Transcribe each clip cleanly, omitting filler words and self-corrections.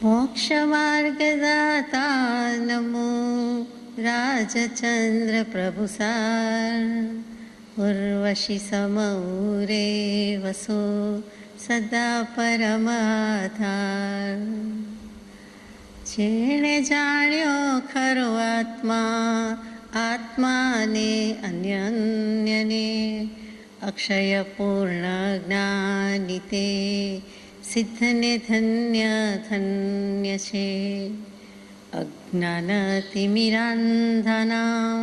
मोक्षमार्गदाता नमो राजचंद्र प्रभुसार उर्वशी समूरे वसो सदा परमाधार। जेणे जाण्यो खरो आत्मा आत्माने अन्यन्यने अक्षय पूर्ण ज्ञानिते सिद्धने धन्य धन्य छे। अज्ञानतिमिरान्धानां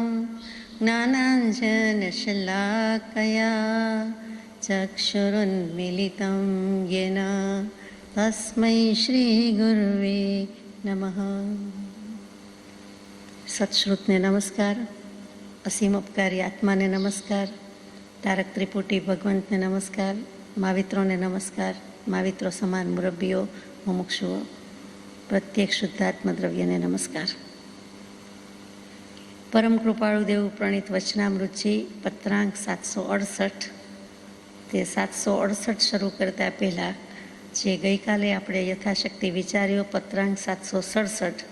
ज्ञानाञ्जनशलाकया चक्षुरुन्मीलितं येन तस्मै श्रीगुरुवे नमः। सत्श्रुतने नमस्कार, असीम उपकारी आत्माने नमस्कार, तारक त्रिपुटी भगवंतने नमस्कार, महावित्रोने नमस्कार, महाविત્રો સમાન મુરબ્બીઓ, મુમુક્ષુઓ, પ્રત્યેક શુદ્ધાત્મ દ્રવ્યને નમસ્કાર. પરમ કૃપાળુ દેવ પ્રણીત વચનામૃતજી પત્રાંક 768. તે 768 શરૂ કરતા પહેલાં જે ગઈકાલે આપણે યથાશક્તિ વિચાર્યો પત્રાંક 767,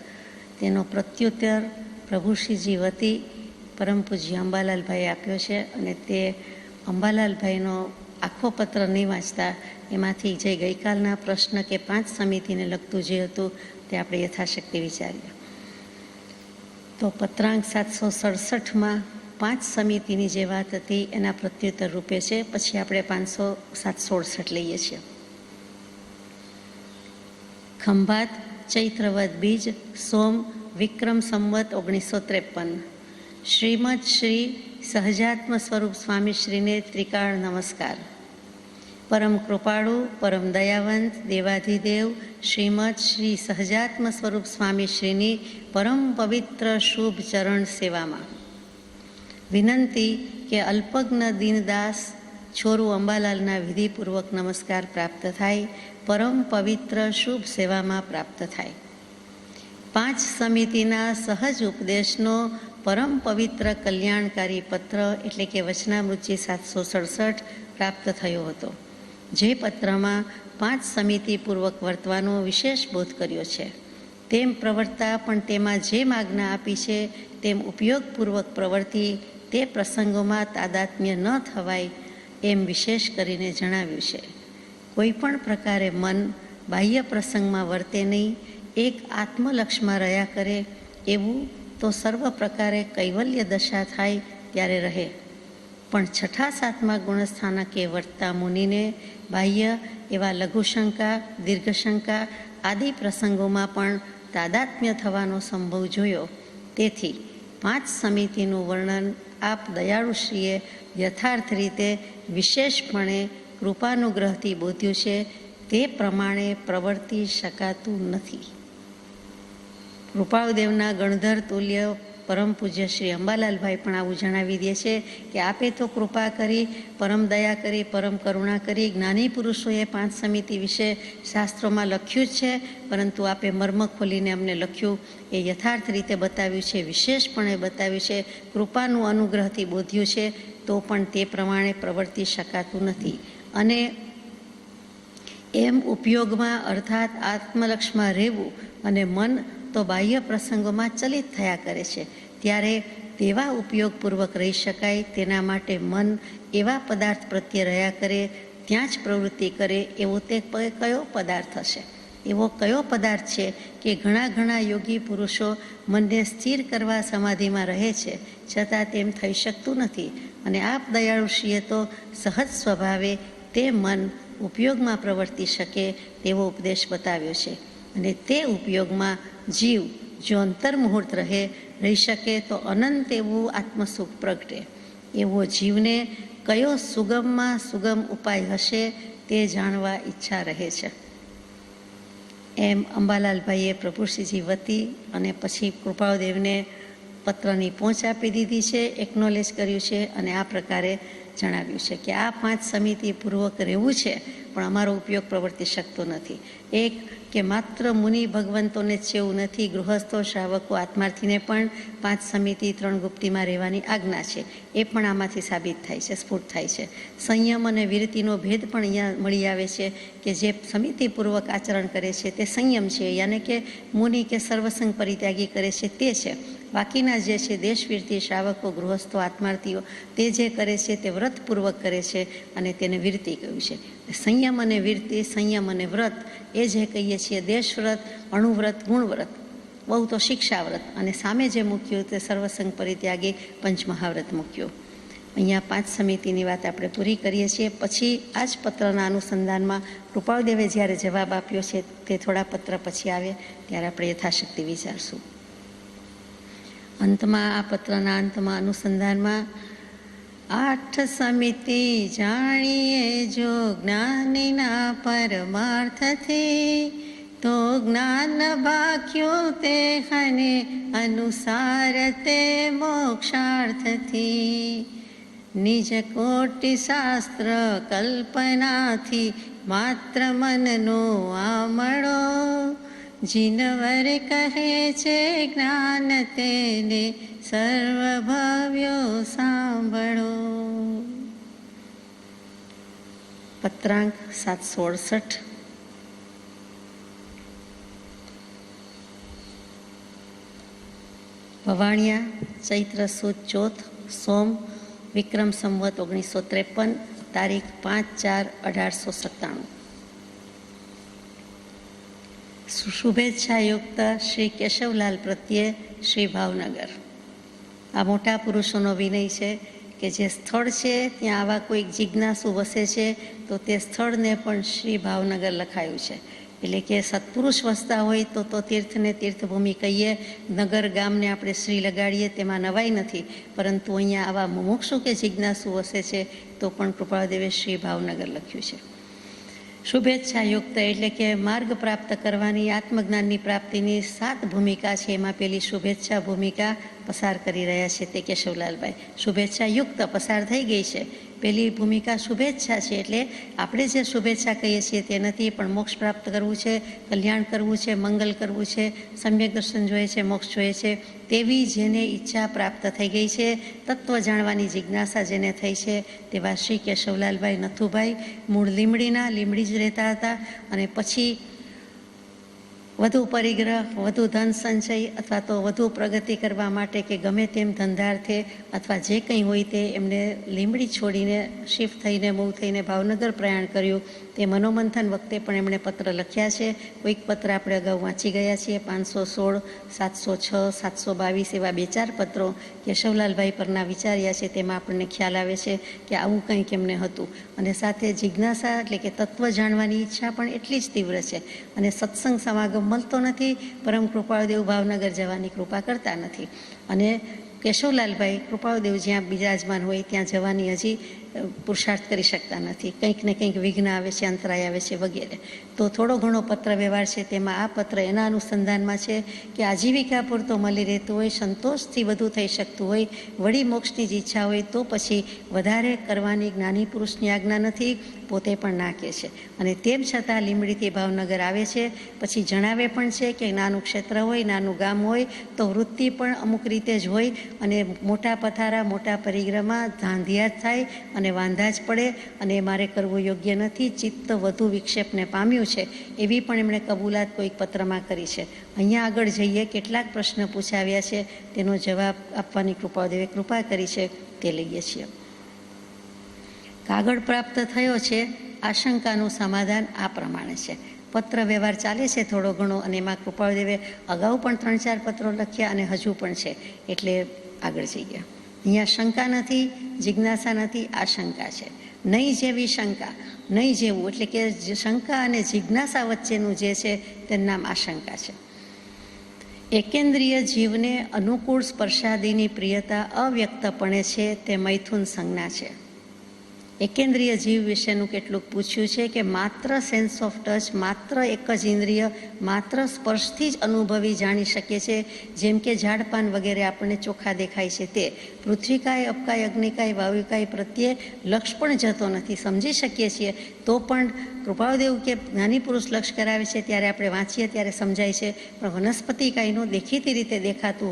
તેનો પ્રત્યુત્તર પ્રભુશ્રીજી વતી પરમ પૂજ્ય અંબાલાલભાઈએ આપ્યો છે. અને તે અંબાલાલભાઈનો આખો પત્ર નહીં વાંચતા એમાંથી જે ગઈકાલના પ્રશ્ન કે 5 સમિતિને લગતું જે હતું તે આપણે યથાશક્તિ વિચારીએ. તો પત્રાંક 767માં 5 સમિતિની જે વાત હતી એના પ્રત્યુત્તર રૂપે છે. પછી આપણે 768 લઈએ છીએ. ખંભાત ચૈત્રવદ બીજ સોમ વિક્રમ સંવત 1953. શ્રીમદ શ્રી સહજાત્મ સ્વરૂપ સ્વામીશ્રીને ત્રિકાળ નમસ્કાર. પરમ કૃપાળુ પરમ દયાવંત દેવાધિદેવ શ્રીમદ શ્રી સહજાત્મ સ્વરૂપ સ્વામીશ્રીની પરમ પવિત્ર શુભ ચરણ સેવામાં વિનંતી કે અલ્પજ્ઞ દીનદાસ છોરુ અંબાલાલના વિધિપૂર્વક નમસ્કાર પ્રાપ્ત થાય, પરમ પવિત્ર શુભ સેવામાં પ્રાપ્ત થાય. 5 સમિતિના સહજ ઉપદેશનો પરમ પવિત્ર કલ્યાણકારી પત્ર એટલે કે વચનામૃતજી 767 પ્રાપ્ત થયો હતો. જે પત્રમાં 5 સમિતિપૂર્વક વર્તવાનો વિશેષ બોધ કર્યો છે. તેમ પ્રવર્તા પણ તેમાં જે આજ્ઞા આપી છે તેમ ઉપયોગપૂર્વક પ્રવૃત્તિ તે પ્રસંગોમાં તાદાત્મ્ય ન થવાય એમ વિશેષ કરીને જણાવ્યું છે. કોઈ પણ પ્રકારે મન બાહ્ય પ્રસંગમાં વર્તે નહીં, એક આત્મલક્ષમાં રહ્યા કરે, એવું તો સર્વ પ્રકારે કૈવલ્ય દશા થાય ત્યારે રહે. પણ 6, 7મા ગુણસ્થાનકે વર્તતા મુનિને બાહ્ય એવા લઘુશંકા દીર્ઘશંકા આદિ પ્રસંગોમાં પણ તાદાત્મ્ય થવાનો સંભવ જોયો. તેથી 5 સમિતિનું વર્ણન આપ દયાળુશ્રીએ યથાર્થ રીતે વિશેષપણે કૃપાનુગ્રહથી બોધ્યું છે. તે પ્રમાણે પ્રવર્તી શકાતું નથી. કૃપાળુદેવના ગણધર તુલ્ય પરમ પૂજ્ય શ્રી અંબાલાલભાઈ પણ આવું જણાવી દે છે કે આપે તો કૃપા કરી, પરમ દયા કરી, પરમ કરુણા કરી. જ્ઞાની પુરુષોએ 5 સમિતિ વિશે શાસ્ત્રોમાં લખ્યું જ છે, પરંતુ આપે મર્મ ખોલીને અમને લખ્યું એ યથાર્થ રીતે બતાવ્યું છે, વિશેષપણે બતાવ્યું છે, કૃપાનું અનુગ્રહથી બોધ્યું છે. તો પણ તે પ્રમાણે પ્રવર્તી શકાતું નથી. અને એમ ઉપયોગમાં અર્થાત આત્મલક્ષમાં રહેવું અને મન તો બાહ્ય પ્રસંગોમાં ચલિત થયા કરે છે. ત્યારે તેવા ઉપયોગપૂર્વક રહી શકાય તેના માટે મન એવા પદાર્થ પ્રત્યે રહ્યા કરે, ત્યાં જ પ્રવૃત્તિ કરે. એવો તે કયો પદાર્થ હશે? એવો કયો પદાર્થ છે કે ઘણા યોગી પુરુષો મનને સ્થિર કરવા સમાધિમાં રહે છે, છતાં તેમ થઈ શકતું નથી. અને આપ દયાળુશ્રીએ તો સહજ સ્વભાવે તે મન ઉપયોગમાં પ્રવર્તી શકે તેવો ઉપદેશ બતાવ્યો છે. અને તે ઉપયોગમાં જીવ જો અંતર્મુહૂર્ત રહી શકે તો અનંત એવું આત્મસુખ પ્રગટે. એવો જીવને કયો સુગમમાં સુગમ ઉપાય હશે તે જાણવા ઈચ્છા રહે છે. એમ અંબાલાલભાઈએ પ્રભુશ્રીજી વતી અને પછી કૃપાળુદેવને પત્રની પહોંચ આપી દીધી છે, એકનોલેજ કર્યું છે અને આ પ્રકારે જણાવ્યું છે કે આ 5 સમિતિપૂર્વક રહેવું છે, પણ અમારો ઉપયોગ પ્રવર્તી શકતો નથી. એક કે માત્ર મુનિ ભગવંતોને જ એવું નથી, ગૃહસ્થો, શ્રાવકો, આત્માર્થીને પણ 5 સમિતિ 3 ગુપ્તીમાં રહેવાની આજ્ઞા છે. એ પણ આમાંથી સાબિત થાય છે, સ્ફુટ થાય છે. સંયમ અને વિરતિનો ભેદ પણ અહીંયા મળી આવે છે કે જે સમિતિપૂર્વક આચરણ કરે છે તે સંયમ છે, યાને કે મુનિ કે સર્વસંગ પરિત્યાગી કરે છે તે છે. બાકીના જે છે દેશવીરતી, શ્રાવકો, ગૃહસ્થો, આત્માર્થીઓ, તે જે કરે છે તે વ્રતપૂર્વક કરે છે અને તેને વિરતિ કહ્યું છે. સંયમ અને વિરતિ, સંયમ અને વ્રત એ જે કહીએ છીએ દેશવ્રત, અણુવ્રત, ગુણવ્રત, બહુ તો શિક્ષાવ્રત, અને સામે જે મૂક્યું તે સર્વસંગ પરિત્યાગી પંચમહાવ્રત મૂક્યું. અહીંયા 5 સમિતિની વાત આપણે પૂરી કરીએ છીએ. પછી આ જ પત્રના અનુસંધાનમાં કૃપાળદેવે જ્યારે જવાબ આપ્યો છે તે થોડા પત્ર પછી આવે ત્યારે આપણે યથાશક્તિ વિચારશું. અંતમાં આ પત્રના અંતમાં અનુસંધાનમાં 8 સમિતિ જાણીએ જો જ્ઞાનીના પરમાર્થથી, તો જ્ઞાન ભાખ્યું તે હને અનુસાર તે મોક્ષાર્થથી. નિજ કોટિ શાસ્ત્ર કલ્પનાથી માત્ર મનનો આમળો, જીનવર કહે છે જ્ઞાન તેને સર્વભવ્યો સાંભળો. પત્રાંક 768. ભવાણિયા, ચૈત્ર સુદ ચોથ, સોમ, વિક્રમ સંવત 1953, તારીખ 5/4/1897. શુભેચ્છાયુક્ત શ્રી કેશવલાલ પ્રત્યે શ્રી ભાવનગર. આ મોટા પુરુષોનો વિનય છે કે જે સ્થળ છે ત્યાં આવા કોઈક જિજ્ઞાસુ વસે છે તો તે સ્થળને પણ શ્રી ભાવનગર લખાયું છે. એટલે કે સત્પુરુષ વસતા હોય તો તીર્થને તીર્થભૂમિ કહીએ, નગર ગામને આપણે શ્રી લગાડીએ, તેમાં નવાઈ નથી. પરંતુ અહીંયા આવા મુમુક્ષુ કે જિજ્ઞાસુ વસે છે તો પણ કૃપાળદેવે શ્રી ભાવનગર લખ્યું છે. શુભેચ્છાયુક્ત એટલે કે માર્ગ પ્રાપ્ત કરવાની, આત્મજ્ઞાનની પ્રાપ્તિની 7 ભૂમિકા છે, એમાં પેલી શુભેચ્છા ભૂમિકા પસાર કરી રહ્યા છે તે કેશવલાલભાઈ. શુભેચ્છાયુક્ત પસાર થઈ ગઈ છે. પહેલી ભૂમિકા શુભેચ્છા છે, એટલે આપણે જે શુભેચ્છા કહીએ છીએ તે નથી, પણ મોક્ષ પ્રાપ્ત કરવું છે, કલ્યાણ કરવું છે, મંગલ કરવું છે, સમ્યક દર્શન જોઈએ છે, મોક્ષ જોઈએ છે, તેવી જેને ઈચ્છા પ્રાપ્ત થઈ ગઈ છે, તત્વ જાણવાની જિજ્ઞાસા જેને થઈ છે તેવા શ્રી કેશવલાલભાઈ નથુભાઈ મૂળ લીમડીના, લીમડી જ રહેતા હતા. અને પછી વધુ પરિગ્રહ, વધુ ધન સંચય અથવા તો વધુ પ્રગતિ કરવા માટે કે ગમે તેમ ધંધાર્થે અથવા જે કંઈ હોય તે એમને લીમડી છોડીને શિફ્ટ થઈને, મૂવ થઈને ભાવનગર પ્રયાણ કર્યું. તે મનોમંથન વખતે પણ એમણે પત્ર લખ્યા છે. કોઈક પત્ર આપણે અગાઉ વાંચી ગયા છીએ, 516, 706, 722 એવા 2-4 પત્રો કેશવલાલભાઈ પરના વિચાર્યા છે. તેમાં આપણને ખ્યાલ આવે છે કે આવું કંઈક એમને હતું. અને સાથે જિજ્ઞાસા એટલે કે તત્વ જાણવાની ઈચ્છા પણ એટલી જ તીવ્ર છે. અને સત્સંગ સમાગમ મળતો નથી, પરમ કૃપાળદેવ ભાવનગર જવાની કૃપા કરતા નથી. અને કેશવલાલભાઈ કૃપાળદેવ જ્યાં બિરાજમાન હોય ત્યાં જવાની હજી પુરુષાર્થ કરી શકતા નથી. કંઈક ને કંઈક વિઘ્ન આવે છે, અંતરાય આવે છે વગેરે. તો થોડો ઘણો પત્ર વ્યવહાર છે, તેમાં આ પત્ર એના અનુસંધાનમાં છે કે આજીવિકા પૂરતો મળી રહેતું હોય, સંતોષથી વધુ થઈ શકતું હોય, વળી મોક્ષની જ ઈચ્છા હોય તો પછી વધારે કરવાની જ્ઞાની પુરુષની આજ્ઞા નથી, પોતે પણ નાખે છે. અને તેમ છતાં લીમડીથી ભાવનગર આવે છે. પછી જણાવે પણ છે કે નાનું ક્ષેત્ર હોય, નાનું ગામ હોય તો વૃત્તિ પણ અમુક રીતે જ હોય, અને મોટા પથારા, મોટા પરિગ્રહમાં ધાંધિયા જ થાય અને વાંધા જ પડે, અને મારે કરવું યોગ્ય નથી, ચિત્ત વધુ વિક્ષેપને પામ્યું છે, એવી પણ એમણે કબૂલાત કોઈક પત્રમાં કરી છે. અહીંયા આગળ જઈએ, કેટલાક પ્રશ્ન પૂછાવ્યા છે, તેનો જવાબ આપવાની કૃપાદેવે કૃપા કરી છે, તે લઈએ છીએ. કાગળ પ્રાપ્ત થયો છે, આશંકાનું સમાધાન આ પ્રમાણે છે. પત્ર વ્યવહાર ચાલે છે થોડો ઘણો, અને એમાં કૃપાળદેવે અગાઉ પણ 3-4 પત્રો લખ્યા અને હજુ પણ છે, એટલે આગળ જઈએ. અહીંયા શંકા નથી, જિજ્ઞાસા નથી, આશંકા છે. નહીં જેવી શંકા, નહીં જેવું, એટલે કે શંકા અને જિજ્ઞાસા વચ્ચેનું જે છે તેનું નામ આશંકા છે. એકેન્દ્રિય જીવને અનુકૂળ સ્પર્શાદિની પ્રિયતા અવ્યક્તપણે છે, તે મૈથુન સંજ્ઞા છે. એકેન્દ્રિય જીવ વિશેનું કેટલુંક પૂછ્યું છે કે માત્ર સેન્સ ઓફ ટચ, માત્ર એક જ ઇન્દ્રિય, માત્ર સ્પર્શથી જ અનુભવી જાણી શકીએ છે. જેમ કે ઝાડપાન વગેરે આપણને ચોખ્ખા દેખાય છે તે પૃથ્વીકાય, અપકાય, અગ્નિકાય, વાયુકાય પ્રત્યે લક્ષ પણ જતો નથી. સમજી શકીએ છીએ તો પણ કૃપાળુદેવ કે જ્ઞાની પુરુષ લક્ષ કરાવે છે ત્યારે આપણે વાંચીએ ત્યારે સમજાય છે, પણ વનસ્પતિ કાયનું દેખીતી રીતે દેખાતું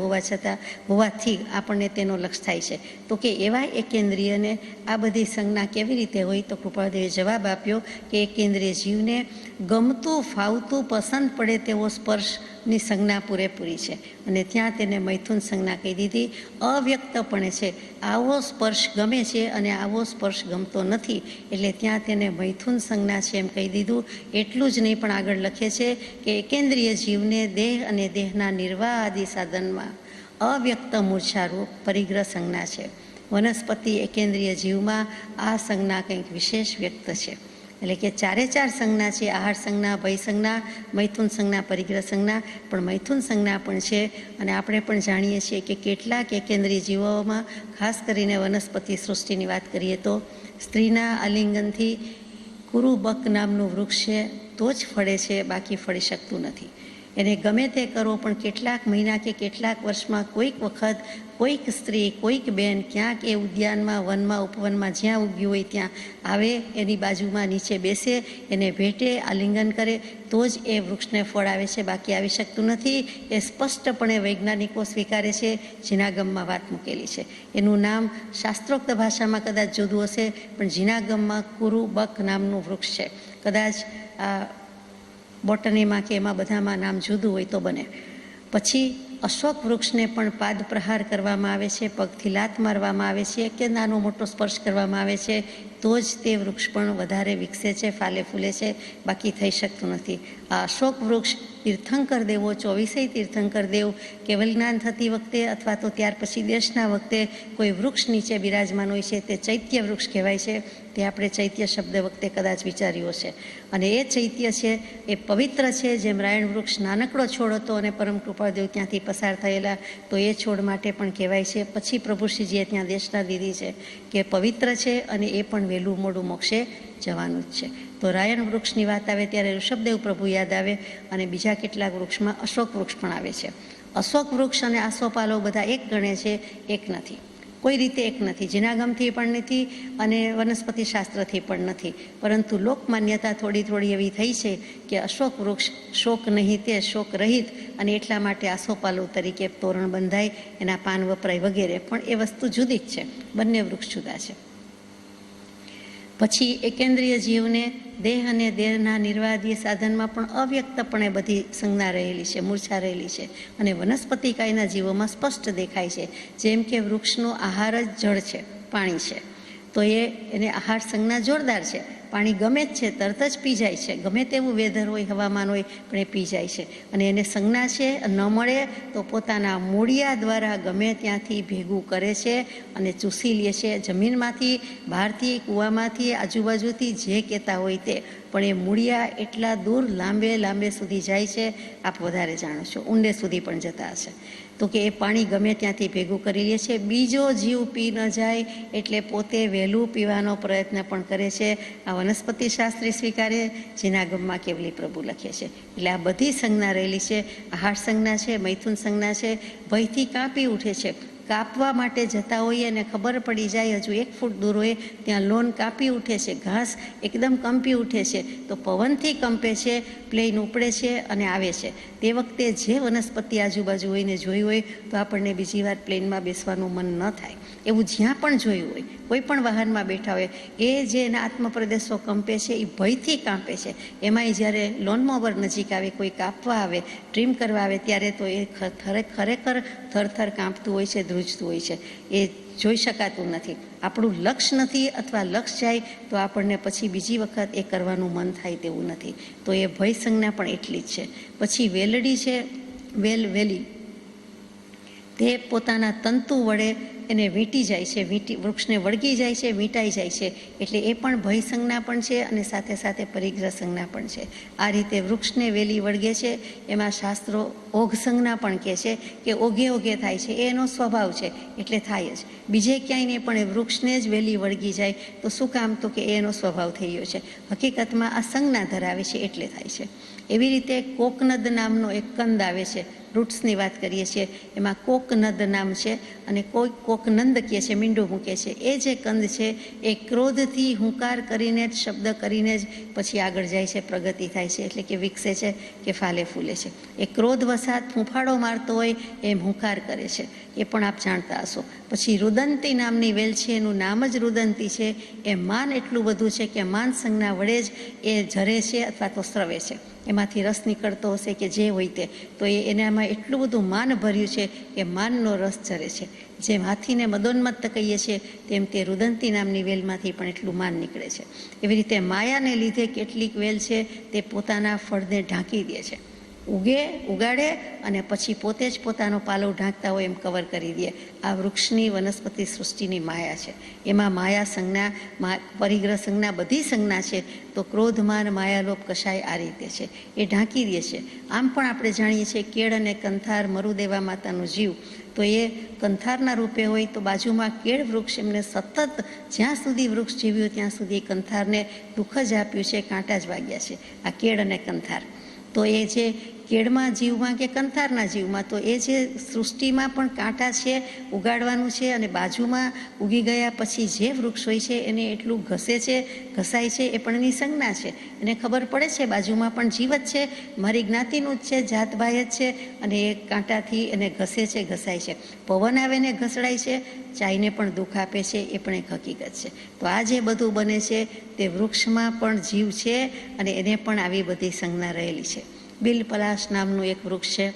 હોવાથી આપણને તેનો લક્ષ થાય છે. તો કે એવા એકેન્દ્રિયને આ બધી સંજ્ઞા કેવી રીતે હોય? તો કૃપાળુદેવે જવાબ આપ્યો કે એકેન્દ્રિય જીવને ગમતું, ફાવતું, પસંદ પડે તેવો સ્પર્શની સંજ્ઞા પૂરેપૂરી છે. અને ત્યાં તેને મૈથુન સંજ્ઞા કહી દીધી. અવ્યક્તપણે છે આવો સ્પર્શ ગમે છે અને આવો સ્પર્શ ગમતો નથી, એટલે ત્યાં તેને મૈથુન સંજ્ઞા છે એમ કહી દીધું. એટલું જ નહીં, પણ આગળ લખે છે કે એકેન્દ્રિય જીવને દેહ અને દેહના નિર્વાહ આદિ સાધનમાં અવ્યક્ત મૂર્છારૂપ પરિગ્રહ સંજ્ઞા છે. વનસ્પતિ એકેન્દ્રિય જીવમાં આ સંજ્ઞા કંઈક વિશેષ વ્યક્ત છે. એટલે કે ચારે ચાર સંજ્ઞા છે: આહાર સંજ્ઞા, ભય સંજ્ઞા, મૈથુન સંજ્ઞા, પરિગ્રહ સંજ્ઞા. પણ મૈથુન સંજ્ઞા પણ છે. અને આપણે પણ જાણીએ છીએ કે કેટલાક એકેન્દ્રિય જીવોમાં, ખાસ કરીને વનસ્પતિ સૃષ્ટિની વાત કરીએ તો સ્ત્રીના આલિંગનથી કુરુબક નામનું વૃક્ષ છે તો જ ફળે છે, બાકી ફળી શકતું નથી. એને ગમે તે કરો પણ કેટલાક મહિના કે કેટલાક વર્ષમાં કોઈક વખત કોઈક સ્ત્રી, કોઈક બેન ક્યાંક એ ઉદ્યાનમાં, વનમાં, ઉપવનમાં જ્યાં ઉગ્યું હોય ત્યાં આવે, એની બાજુમાં નીચે બેસે, એને ભેટે, આલિંગન કરે તો જ એ વૃક્ષને ફળ આવે છે, બાકી આવી શકતું નથી. એ સ્પષ્ટપણે વૈજ્ઞાનિકો સ્વીકારે છે. જીનાગમમાં વાત મૂકેલી છે. એનું નામ શાસ્ત્રોક્ત ભાષામાં કદાચ જુદું હશે, પણ જીનાગમમાં કુરુબક નામનું વૃક્ષ છે. કદાચ આ બોટનીમાં કે એમાં બધામાં નામ જુદું હોય તો બને. પછી અશોક વૃક્ષને પણ પાદ પ્રહાર કરવામાં આવે છે, પગથી લાત મારવામાં આવે છે કે નાનો મોટો સ્પર્શ કરવામાં આવે છે તો જ તે વૃક્ષ પણ વધારે વિકસે છે, ફાલે ફૂલે છે, બાકી થઈ શકતું નથી. આ અશોક વૃક્ષ તીર્થંકર દેવો, 24 તીર્થંકર દેવ કેવલ જ્ઞાન થતી વખતે અથવા તો ત્યાર પછી દેશના વખતે કોઈ વૃક્ષ નીચે બિરાજમાન હોય છે તે ચૈત્ય વૃક્ષ કહેવાય છે. તે આપણે ચૈત્ય શબ્દ વખતે કદાચ વિચાર્યું હશે. અને એ ચૈત્ય છે એ પવિત્ર છે. જેમ રાયણ વૃક્ષ નાનકડો છોડ હતો અને પરમ કૃપાળુદેવ ત્યાંથી પસાર થયેલા, તો એ છોડ માટે પણ કહેવાય છે. પછી પ્રભુશ્રીજીએ ત્યાં દેશના દીધી છે કે પવિત્ર છે અને એ પણ વહેલું મોડું મોક્ષે જવાનું જ છે. તો રાયણ વૃક્ષની વાત આવે ત્યારે ઋષભદેવ પ્રભુ યાદ આવે, અને બીજા કેટલાક વૃક્ષમાં અશોક વૃક્ષ પણ આવે છે. અશોક વૃક્ષ અને આસોપાલવ બધા એક ગણે છે, એક નથી. કોઈ રીતે એક નથી. જીનાગમથી પણ નથી અને વનસ્પતિ શાસ્ત્રથી પણ નથી. પરંતુ લોકમાન્યતા થોડી થોડી એવી થઈ છે કે અશોક વૃક્ષ શોક નહીં તે શોક રહિત, અને એટલા માટે આસોપાલવ તરીકે તોરણ બંધાય, એના પાન વપરાય વગેરે. પણ એ વસ્તુ જુદી જ છે, બંને વૃક્ષ જુદા છે. પછી એકેન્દ્રિય જીવને દેહ અને દેહના નિર્વાહી સાધનમાં પણ અવ્યક્તપણે બધી સંજ્ઞા રહેલી છે, મૂર્છા રહેલી છે. અને વનસ્પતિકાયના જીવોમાં સ્પષ્ટ દેખાય છે. જેમ કે વૃક્ષનો આહાર જ જળ છે, પાણી છે, તો એને આહાર સંજ્ઞા જોરદાર છે. પાણી ગમે જ છે, તરત જ પી જાય છે. ગમે તેવું વેધર હોય, હવામાન હોય, પણ એ પી જાય છે. અને એને સંજ્ઞા છે, ન મળે તો પોતાના મૂળિયા દ્વારા ગમે ત્યાંથી ભેગું કરે છે અને ચૂસી લે છે. જમીનમાંથી, બહારથી, કૂવામાંથી, આજુબાજુથી જે કહેતા હોય તે. પણ એ મૂળિયા એટલા દૂર લાંબે સુધી જાય છે. આપ વધારે જાણો છો, ઊંડે સુધી પણ જતા હશે. તો કે એ પાણી ગમે ત્યાંથી ભેગું કરી લે છે. બીજો જીવ પી ન જાય એટલે પોતે વહેલું પીવાનો પ્રયત્ન પણ કરે છે. આ વનસ્પતિ શાસ્ત્રી સ્વીકારે, જીનાગમમાં કેવલી પ્રભુ લખે છે. એટલે આ બધી સંજ્ઞા રહેલી છે. આહાર સંજ્ઞા છે, મૈથુન સંજ્ઞા છે, ભયથી કાપી ઉઠે છે. કાપવા માટે જતા હોઈએ અને ખબર પડી જાય હજુ 1 ફૂટ દૂર હોય ત્યાં લોન કાપી ઉઠે છે, ઘાસ એકદમ કંપી ઉઠે છે, તો પવનથી કંપે છે, પ્લેન ઉપડે છે અને આવે છે. તે વખતે જે વનસ્પતિ આજુબાજુ હોય ને જોયું હોય તો આપણને બીજી વાર પ્લેનમાં બેસવાનું મન ન થાય. એવું જ્યાં પણ જોયું હોય, કોઈ પણ વાહનમાં બેઠા હોય, એ જે એના આત્મપ્રદેશો કંપે છે એ ભયથી કાંપે છે. એમાંય જ્યારે લોન મોવર નજીક આવે, કોઈ કાપવા આવે, ટ્રીમ કરવા આવે, ત્યારે તો એ ખરેખર થરથર કાંપતું હોય છે, ધ્રુજતું હોય છે. એ જોઈ શકાતું નથી. આપણું લક્ષ નથી, અથવા લક્ષ જાય તો આપણને પછી બીજી વખત એ કરવાનું મન થાય તેવું નથી. તો એ ભય સંજ્ઞા પણ એટલી જ છે. પછી વેલડી છે, વેલી, તે પોતાના તંતુ વડે એને વીંટી જાય છે, વૃક્ષને વળગી જાય છે, વીંટાઈ જાય છે. એટલે એ પણ ભય સંજ્ઞા પણ છે અને સાથે સાથે પરિગ્રહ સંજ્ઞા પણ છે. આ રીતે વૃક્ષને વેલી વળગે છે. એમાં શાસ્ત્રો ઓઘ સંજ્ઞા પણ કહે છે કે ઓઘે ઓઘે થાય છે, એ એનો સ્વભાવ છે એટલે થાય જ. બીજે ક્યાંય નહીં પણ એ વૃક્ષને જ વેલી વળગી જાય તો શું કામ? તો કે એનો સ્વભાવ થઈ ગયો છે. હકીકતમાં આ સંજ્ઞા ધરાવે છે એટલે થાય છે. એવી રીતે કોકનદ નામનો એક કંદ આવે છે, રૂટ્સની વાત કરીએ છીએ એમાં કોકનદ નામ છે અને કોઈ કોકનંદ કહે છે, મીંડું મૂકે છે. એ જે કંદ છે એ ક્રોધથી હુંકાર કરીને જ, શબ્દ કરીને જ પછી આગળ જાય છે, પ્રગતિ થાય છે, એટલે કે વિકસે છે કે ફાલે ફૂલે છે. એ ક્રોધ વસાત ફૂંફાડો મારતો હોય એમ હુંકાર કરે છે, એ પણ આપ જાણતા હશો. પછી રુદંતી નામની વેલ છે, એનું નામ જ રુદંતી છે. એ માન એટલું બધું છે કે માન સંજ્ઞા વડે જ એ ઝરે છે અથવા તો સ્રવે છે. એમાંથી રસ નીકળતો હશે કે જે હોય તે, તો એનામાં એટલું બધું માન ભર્યું છે કે માનનો રસ ઝરે છે. જેમ હાથીને મદોન્મત્ત કહીએ છીએ તેમ તે રુદંતી નામની વેલમાંથી પણ એટલું માન નીકળે છે. એવી રીતે માયાને લીધે કેટલીક વેલ છે તે પોતાના ફળને ઢાંકી દે છે, ઉગાડે અને પછી પોતે જ પોતાનો પાલવ ઢાંકતા હોય એમ કવર કરી દે. આ વૃક્ષની વનસ્પતિ સૃષ્ટિની માયા છે. એમાં માયા સંજ્ઞા, પરિગ્રહ સંજ્ઞા, બધી સંજ્ઞા છે. તો ક્રોધમાન માયાલોપ કશાય આ રીતે છે, એ ઢાંકી દે છે. આમ પણ આપણે જાણીએ છીએ કેળ અને કંથાર મરુદેવા માતાનો જીવ, તો એ કંથારના રૂપે હોય તો બાજુમાં કેળ વૃક્ષ એમને સતત જ્યાં સુધી વૃક્ષ જીવ્યું ત્યાં સુધી કંથારને દુઃખ જ આપ્યું છે, કાંટા જ વાગ્યા છે. આ કેળ અને કંથાર, તો એ જે કેળમાં જીવમાં કે કંથારના જીવમાં, તો એ જે સૃષ્ટિમાં પણ કાંટા છે, ઉગાડવાનું છે, અને બાજુમાં ઉગી ગયા પછી જે વૃક્ષ હોય છે એને એટલું ઘસે છે, ઘસાય છે, એ પણ એની સંજ્ઞા છે. એને ખબર પડે છે બાજુમાં પણ જીવ જ છે, મારી જ્ઞાતિનું જ છે, જાતભાઈ જ છે, અને એ કાંટાથી એને ઘસે છે, ઘસાય છે. પવન આવે ને ઘસડાય છે, ચાઈને પણ દુઃખ આપે છે, એ પણ એક હકીકત છે. તો આ જે બધું બને છે તે વૃક્ષમાં પણ જીવ છે અને એને પણ આવી બધી સંજ્ઞા રહેલી છે. બિલપલાશ નામનું એક વૃક્ષ છે.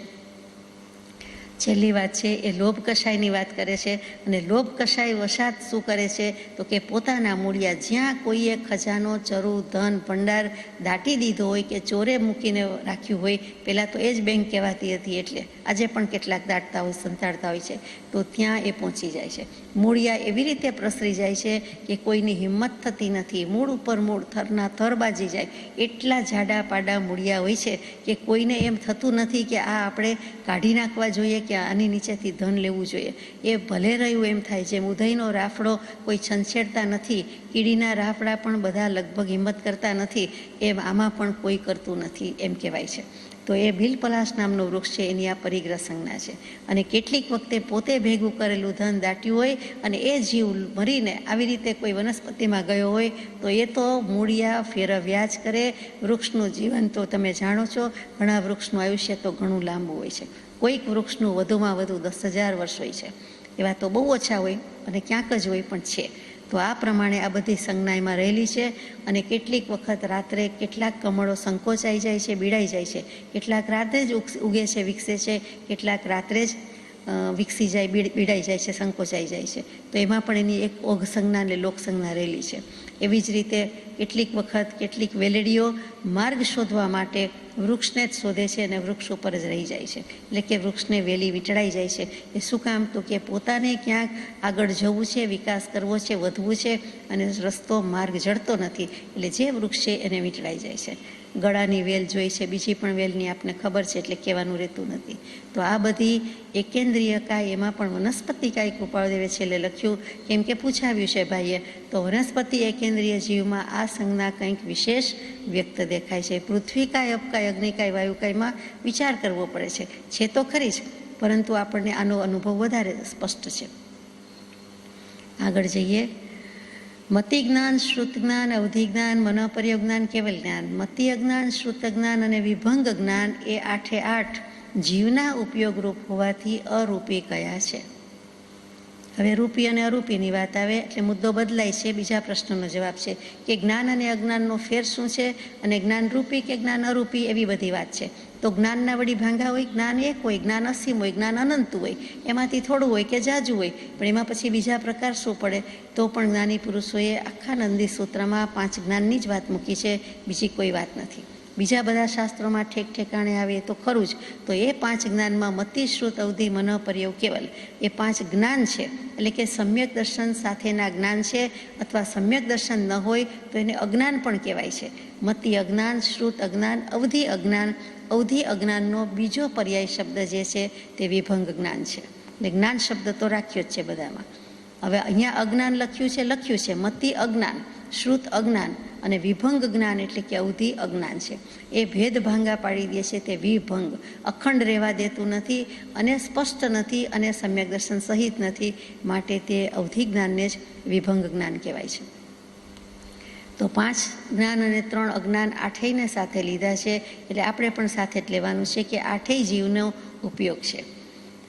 છેલ્લી વાત છે એ લોભ કષાયની વાત કરે છે. અને લોભ કષાય વશાત શું કરે છે તો કે પોતાના મૂળિયા જ્યાં કોઈએ ખજાનો, ચરુ, ધન, ભંડાર દાટી દીધો હોય કે ચોરે મૂકીને રાખ્યું હોય, પહેલાં તો એ જ બેંક કહેવાતી હતી, એટલે આજે પણ કેટલાક દાટતા હોય, સંતાડતા હોય છે, તો ત્યાં એ પહોંચી જાય છે. મૂળિયા એવી રીતે પ્રસરી જાય છે કે કોઈની હિંમત થતી નથી. મૂળ ઉપર મૂળ, થરના થર બાજી જાય, એટલા જાડા પાડા મૂળિયા હોય છે કે કોઈને એમ થતું નથી કે આ આપણે કાઢી નાખવા જોઈએ કે આની નીચેથી ધન લેવું જોઈએ. એ ભલે રહ્યું એમ થાય. જેમ ઉધઈનો રાફડો કોઈ છંછેડતા નથી, કીડીના રાફડા પણ બધા લગભગ હિંમત કરતા નથી, એમ આમાં પણ કોઈ કરતું નથી એમ કહેવાય છે. તો એ બિલપલાશ નામનું વૃક્ષ છે, એની આ પરિગ્રહ સંજ્ઞા છે. અને કેટલીક વખતે પોતે ભેગું કરેલું ધન દાટ્યું હોય અને એ જીવ મરીને આવી રીતે કોઈ વનસ્પતિમાં ગયો હોય તો એ તો મૂળિયા ફેરવ્યા જ કરે. વૃક્ષનું જીવન તો તમે જાણો છો, ઘણા વૃક્ષનું આયુષ્ય તો ઘણું લાંબુ હોય છે. કોઈક વૃક્ષનું વધુમાં વધુ 10,000 વર્ષ હોય છે, એવા તો બહુ ઓછા હોય અને ક્યાંક જ હોય પણ છે. તો આ પ્રમાણે આ બધી સંજ્ઞા એમાં રહેલી છે. અને કેટલીક વખત રાત્રે કેટલાક કમળો સંકોચાઈ જાય છે, બીડાઈ જાય છે, કેટલાક રાત્રે જ ઉગે છે, વિકસે છે, કેટલાક રાત્રે જ વિકસી જાય, બીડાઈ જાય છે, સંકોચાઈ જાય છે. તો એમાં પણ એની એક ઓઘ સંજ્ઞા અને લોક સંજ્ઞા રહેલી છે. એવી જ રીતે કેટલીક વખત કેટલીક વેલેડીઓ માર્ગ શોધવા માટે વૃક્ષને જ શોધે છે અને વૃક્ષ ઉપર જ રહી જાય છે, એટલે કે વૃક્ષને વેલી વીંટળાઈ જાય છે. એ શું કામ? તો કે પોતાને ક્યાંક આગળ જવું છે, વિકાસ કરવો છે, વધવું છે, અને રસ્તો માર્ગ જડતો નથી, એટલે જે વૃક્ષ છે એને વીંટળાઈ જાય છે. ગળાની વેલ જોઈ છે, બીજી પણ વેલની આપને ખબર છે, એટલે કહેવાનું રહેતું નથી. તો આ બધી એકેન્દ્રિય કાય, એમાં પણ વનસ્પતિ કાય કૃપાળુદેવે છેલ્લે લખ્યું, કેમ કે પૂછાવ્યું છે ભાઈએ, તો વનસ્પતિ એકેન્દ્રિય જીવમાં આ સંજ્ઞા કંઈક વિશેષ વ્યક્ત દેખાય છે. પૃથ્વી કાય, અપકાય, અગ્નિકાય, વાયુકાયમાં વિચાર કરવો પડે છે તો ખરી જ, પરંતુ આપણને આનો અનુભવ વધારે સ્પષ્ટ છે. આગળ જઈએ. મતિ જ્ઞાન, શ્રુત જ્ઞાન, અવધિ જ્ઞાન, મનોપર્ય જ્ઞાન, કેવલ જ્ઞાન. મતિ જ્ઞાન, શ્રુત જ્ઞાન અને વિભંગ જ્ઞાન એ 8 જીવના ઉપયોગરૂપ હોવાથી અરૂપી કયા છે. હવે રૂપી અને અરૂપીની વાત આવે એટલે મુદ્દો બદલાય છે. બીજા પ્રશ્નનો જવાબ છે કે જ્ઞાન અને અજ્ઞાનનો ફેર શું છે, અને જ્ઞાન રૂપી કે જ્ઞાન અરૂપી, એવી બધી વાત છે. તો જ્ઞાનના વળી ભાંગા હોય, જ્ઞાન એક હોય, જ્ઞાન અસીમ હોય, જ્ઞાન અનંત હોય, એમાંથી થોડું હોય કે જાજુ હોય, પણ એમાં પછી બીજા પ્રકાર શું પડે? તો પણ જ્ઞાની પુરુષોએ આખા નંદી સૂત્રમાં 5 જ્ઞાનની જ વાત મૂકી છે, બીજી કોઈ વાત નથી. બીજા બધા શાસ્ત્રોમાં ઠેક ઠેકાણે આવે તો ખરું જ. તો એ 5 જ્ઞાનમાં મતિ, શ્રુત, અવધિ, મન, પર્યવ, કેવલ એ 5 જ્ઞાન છે. એટલે કે સમ્યક દર્શન સાથેના જ્ઞાન છે, અથવા સમ્યક દર્શન ન હોય તો એને અજ્ઞાન પણ કહેવાય છે. મતિ અજ્ઞાન, શ્રુત અજ્ઞાન, અવધિ અજ્ઞાન. અવધિ અજ્ઞાનનો બીજો પર્યાય શબ્દ જે છે તે વિભંગ જ્ઞાન છે. એટલે જ્ઞાન શબ્દ તો રાખ્યો જ છે બધામાં. હવે અહીંયા અજ્ઞાન લખ્યું છે મતિ અજ્ઞાન, શ્રુત અજ્ઞાન અને વિભંગ જ્ઞાન એટલે કે અવધિ અજ્ઞાન છે. એ ભેદ ભાંગા પાડી દે છે તે વિભંગ, અખંડ રહેવા દેતું નથી અને સ્પષ્ટ નથી અને સમ્યક દર્શન સહિત નથી, માટે તે અવધિ જ્ઞાનને જ વિભંગ જ્ઞાન કહેવાય છે. તો 5 જ્ઞાન અને 3 અજ્ઞાન આઠેયને સાથે લીધા છે, એટલે આપણે પણ સાથે જ લેવાનું છે કે આઠેય જીવનો ઉપયોગ છે.